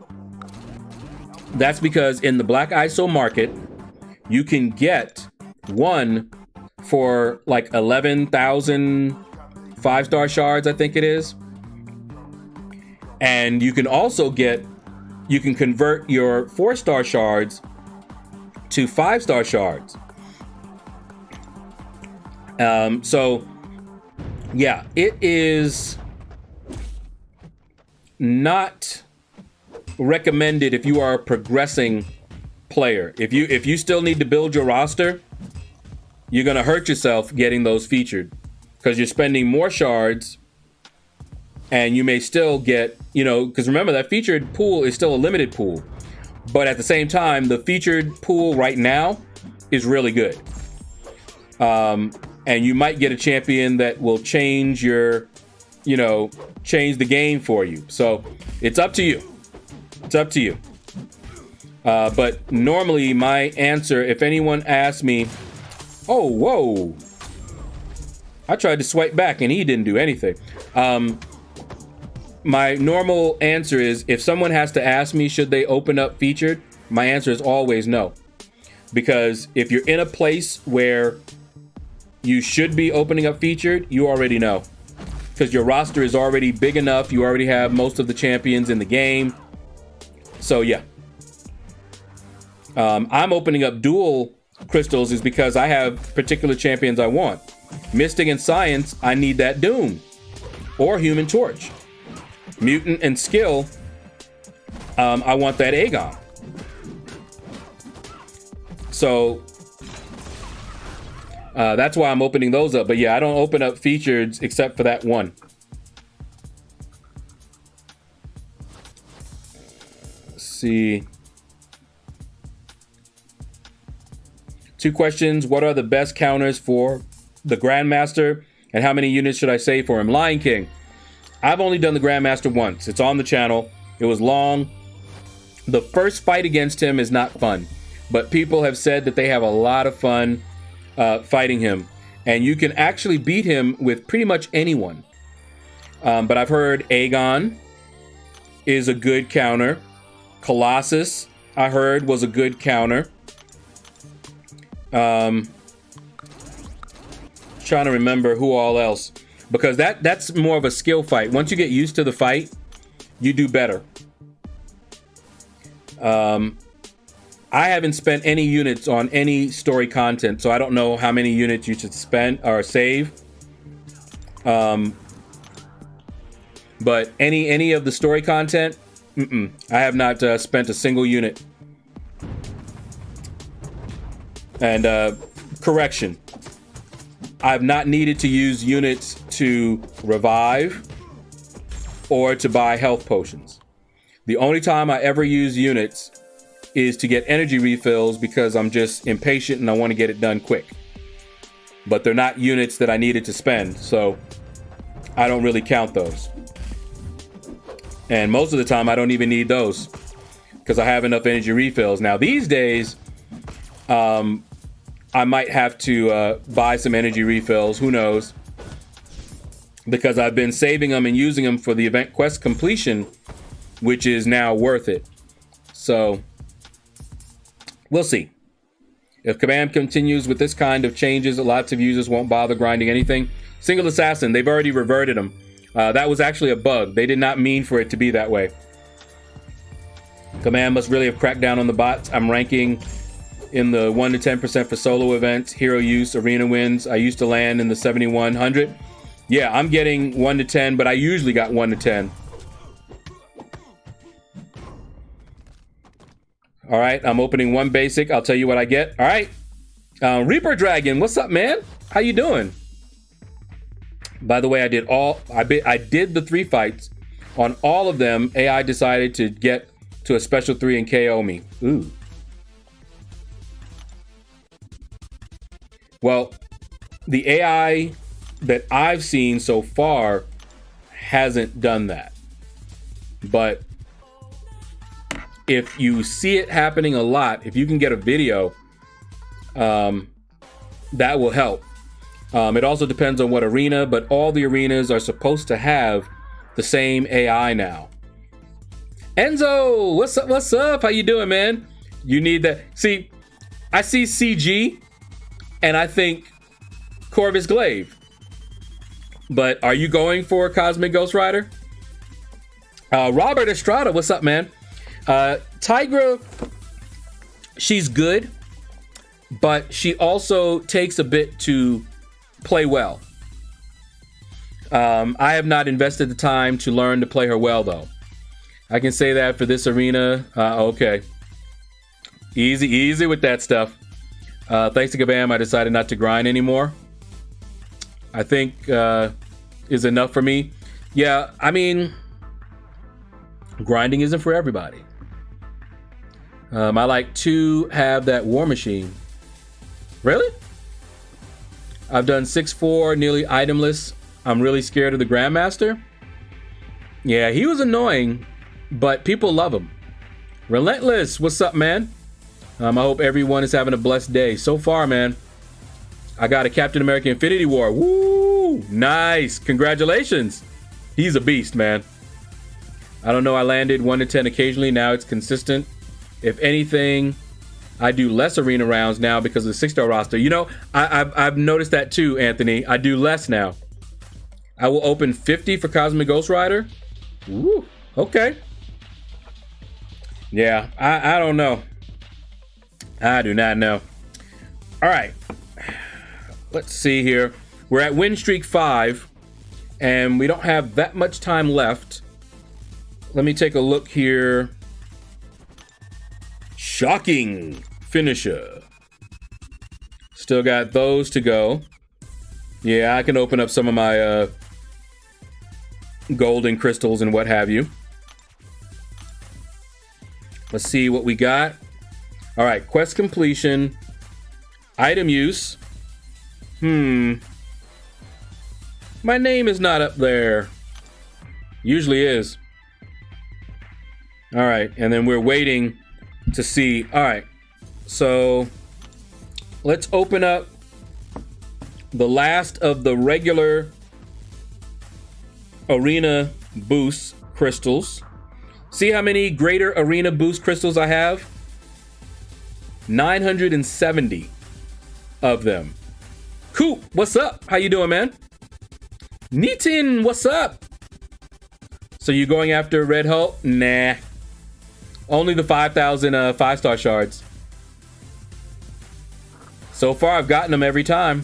that's because in the Black ISO market, you can get 1 for like 11,000 5-star shards, I think it is. And you can also you can convert your 4-star shards to 5-star shards. So yeah, it is not recommended if you are a progressing player. If you still need to build your roster, you're gonna hurt yourself getting those featured, because you're spending more shards, and you may still get, you know, because remember that featured pool is still a limited pool, but at the same time, the featured pool right now is really good. And you might get a champion that will change your, you know, change the game for you. So it's up to you. It's up to you. But normally my answer, if anyone asks me, oh, whoa, I tried to swipe back and he didn't do anything. My normal answer is, if someone has to ask me, should they open up featured? My answer is always no. Because if you're in a place where you should be opening up featured, you already know. Because your roster is already big enough. You already have most of the champions in the game. So yeah. I'm opening up dual crystals is because I have particular champions I want. Mystic and Science, I need that Doom. Or Human Torch. Mutant and Skill, I want that Aegon. So that's why I'm opening those up. But yeah, I don't open up features except for that one. Let's see. 2 questions. What are the best counters for the Grandmaster? And how many units should I save for him? Lion King. I've only done the Grandmaster once. It's on the channel. It was long. The first fight against him is not fun. But people have said that they have a lot of fun fighting him. And you can actually beat him with pretty much anyone. But I've heard Aegon is a good counter. Colossus, I heard, was a good counter. Trying to remember who all else, because that's more of a skill fight. Once you get used to the fight, you do better. I haven't spent any units on any story content, so I don't know how many units you should spend or save. But any of the story content, I have not spent a single unit. And correction, I've not needed to use units to revive or to buy health potions. The only time I ever use units is to get energy refills because I'm just impatient and I want to get it done quick. But they're not units that I needed to spend, so I don't really count those. And most of the time I don't even need those because I have enough energy refills. Now these days, I might have to buy some energy refills, who knows? Because I've been saving them and using them for the event quest completion, which is now worth it. So we'll see. If Command continues with this kind of changes, lots of users won't bother grinding anything. Single Assassin, they've already reverted them. That was actually a bug. They did not mean for it to be that way. Command must really have cracked down on the bots. I'm ranking in the 1 to 10% for solo events, hero use, arena wins. I used to land in the 7100. Yeah, I'm getting 1 to 10, but I usually got 1 to 10. All right, I'm opening one basic. I'll tell you what I get. All right, Reaper Dragon, what's up, man? How you doing? By the way, I did the 3 fights. On all of them, AI decided to get to a special 3 and KO me. Ooh. Well, the AI that I've seen so far hasn't done that. But if you see it happening a lot, if you can get a video, that will help. It also depends on what arena, but all the arenas are supposed to have the same AI now. Enzo, what's up? What's up? How you doing, man? You need that. See, I see CG and I think Corvus Glaive. But are you going for Cosmic Ghost Rider? Robert Estrada, what's up, man? Tigra, she's good, but she also takes a bit to play well. I have not invested the time to learn to play her well, though. I can say that for this arena. Okay. Easy with that stuff. Thanks to Kabam, I decided not to grind anymore. I think is enough for me. Yeah, I mean, grinding isn't for everybody. I like to have that war machine. Really? I've done 6-4, nearly itemless. I'm really scared of the Grandmaster. Yeah, he was annoying, but people love him. Relentless, what's up, man? I hope everyone is having a blessed day. So far, man, I got a Captain America Infinity War. Woo! Nice. Congratulations. He's a beast, man. I don't know. I landed 1 to 10 occasionally. Now it's consistent. If anything, I do less arena rounds now because of the 6-star roster. You know, I've noticed that too, Anthony. I do less now. I will open 50 for Cosmic Ghost Rider. Woo. Okay. Yeah, I don't know. I do not know. All right. Let's see here. We're at win streak 5, and we don't have that much time left. Let me take a look here. Shocking finisher. Still got those to go. Yeah, I can open up some of my golden crystals and what have you. Let's see what we got. All right, quest completion. Item use. My name is not up there. Usually is. All right, and then we're waiting to see. All right, so let's open up the last of the regular arena boost crystals. See how many greater arena boost crystals I have? 970 of them. Coop, what's up? How you doing, man? Nitin, what's up? So you going after Red Hulk? Nah. Only the 5,000 5-star shards. So far, I've gotten them every time.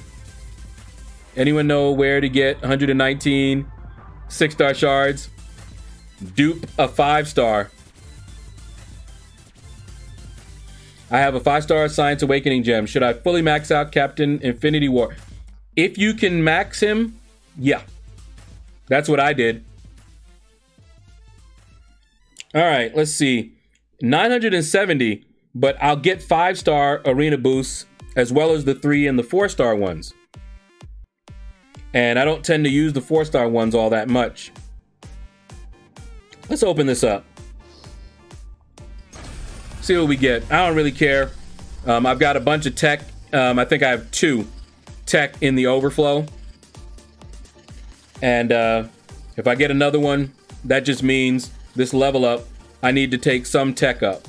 Anyone know where to get 119 6-star shards? Dupe a 5-star. I have a 5-star Science Awakening gem. Should I fully max out Captain Infinity War? If you can max him, yeah. That's what I did. All right, let's see. 970, but I'll get 5-star arena boosts as well as the 3 and the 4-star ones. And I don't tend to use the 4-star ones all that much. Let's open this up. See what we get. I don't really care. I've got a bunch of tech. I think I have 2 tech in the overflow. And if I get another one, that just means this level up, I need to take some tech up.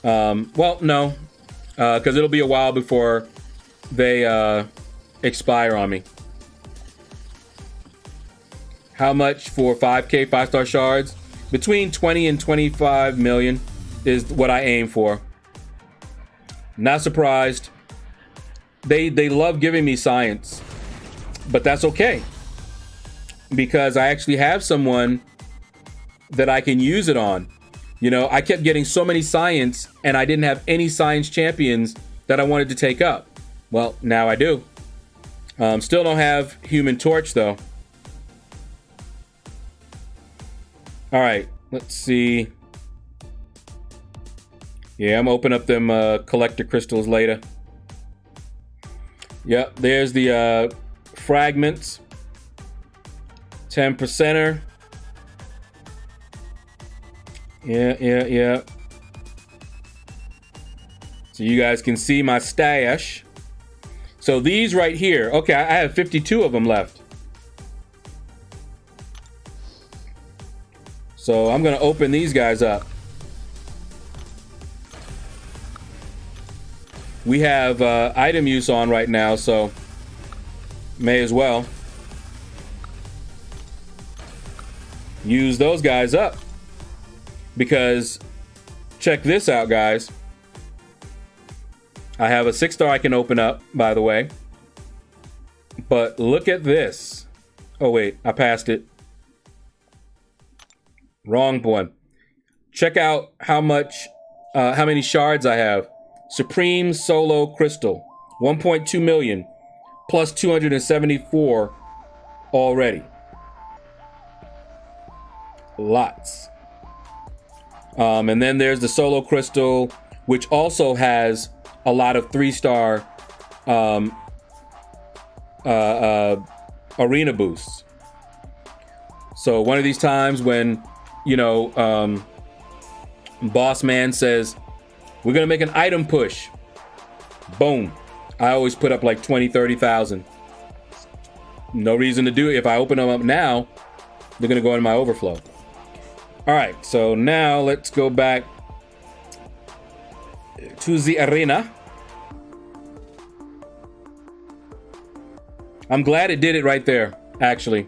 Well, no, because it'll be a while before they expire on me. How much for 5K 5-star shards? Between 20 and 25 million is what I aim for. Not surprised. They love giving me science, but that's okay, because I actually have someone that I can use it on. You know, I kept getting so many science and I didn't have any science champions that I wanted to take up. Well, now I do. Still don't have Human Torch though. All right, let's see. Yeah, I'm opening up them collector crystals later. Yep, there's the fragments. 10%er. Yeah. So you guys can see my stash. So these right here, okay, I have 52 of them left. So I'm gonna open these guys up. We have item use on right now, so may as well use those guys up. Because check this out, guys. I have a 6-star I can open up, by the way. But look at this. Oh wait, I passed it. Wrong one. Check out how many shards I have. Supreme Solo Crystal, 1.2 million, plus 274 already. Lots. And then there's the Solo Crystal, which also has a lot of 3-star arena boosts. So one of these times when, you know, Boss Man says, we're going to make an item push. Boom. I always put up like 20, 30,000. No reason to do it. If I open them up now, they're going to go in my overflow. All right, so now let's go back to the arena. I'm glad it did it right there, actually.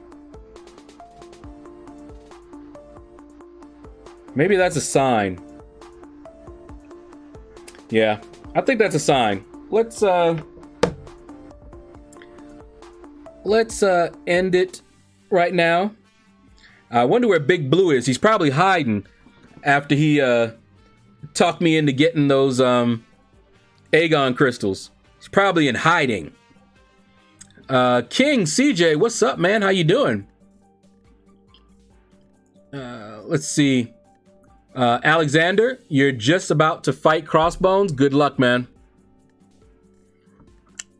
Maybe that's a sign. Yeah, I think that's a sign. Let's end it right now. I wonder where Big Blue is. He's probably hiding after he talked me into getting those Aegon crystals. He's probably in hiding. King CJ, what's up, man? How you doing? Let's see. Alexander, you're just about to fight Crossbones. Good luck, man.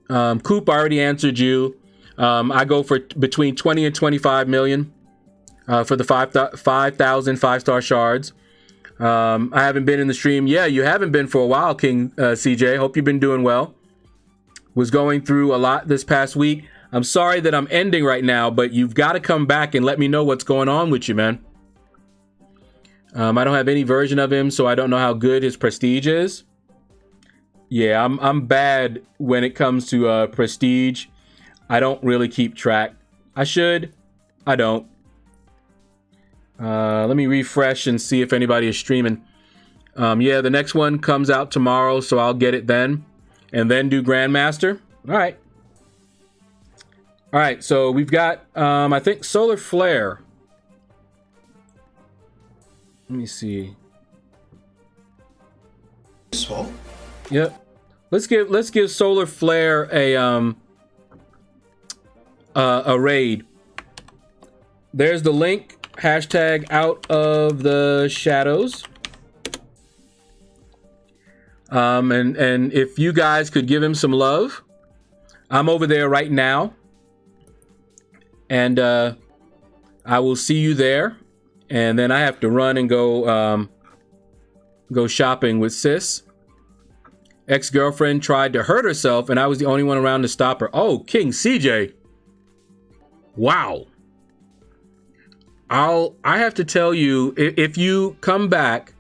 Coop, I already answered you. I go for between 20 and 25 million for the 5,000 5-star shards. I haven't been in the stream. Yeah, you haven't been for a while, King CJ. Hope you've been doing well. Was going through a lot this past week. I'm sorry that I'm ending right now, but you've got to come back and let me know what's going on with you, man. I don't have any version of him, so I don't know how good his prestige is. Yeah, I'm bad when it comes to prestige. I don't really keep track. I should. I don't. Let me refresh and see if anybody is streaming. Yeah, the next one comes out tomorrow, so I'll get it then. and then do Grandmaster. All right. All right, so we've got, I think, Solar Flare. Let me see. Small. Yep. Let's give Solar Flare a raid. There's the link. Hashtag out of the shadows. And if you guys could give him some love, I'm over there right now. And I will see you there. And then I have to run and go shopping with Sis. Ex-girlfriend tried to hurt herself, and I was the only one around to stop her. Oh, King CJ. Wow. I have to tell you, if you come back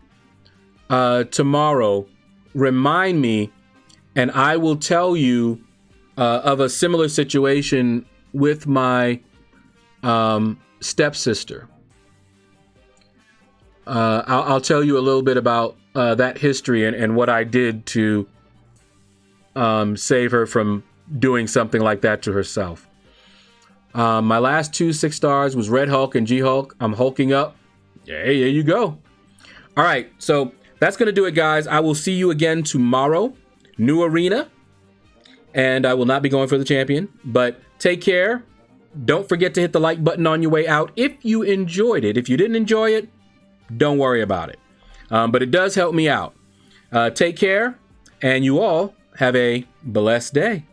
tomorrow, remind me, and I will tell you of a similar situation with my stepsister. I'll tell you a little bit about that history and what I did to save her from doing something like that to herself. My last 2 6 stars was Red Hulk and G-Hulk. I'm hulking up. Yeah, there you go. All right, so that's going to do it, guys. I will see you again tomorrow. New arena. And I will not be going for the champion. But take care. Don't forget to hit the like button on your way out if you enjoyed it. If you didn't enjoy it, don't worry about it. But it does help me out. Take care, and you all have a blessed day.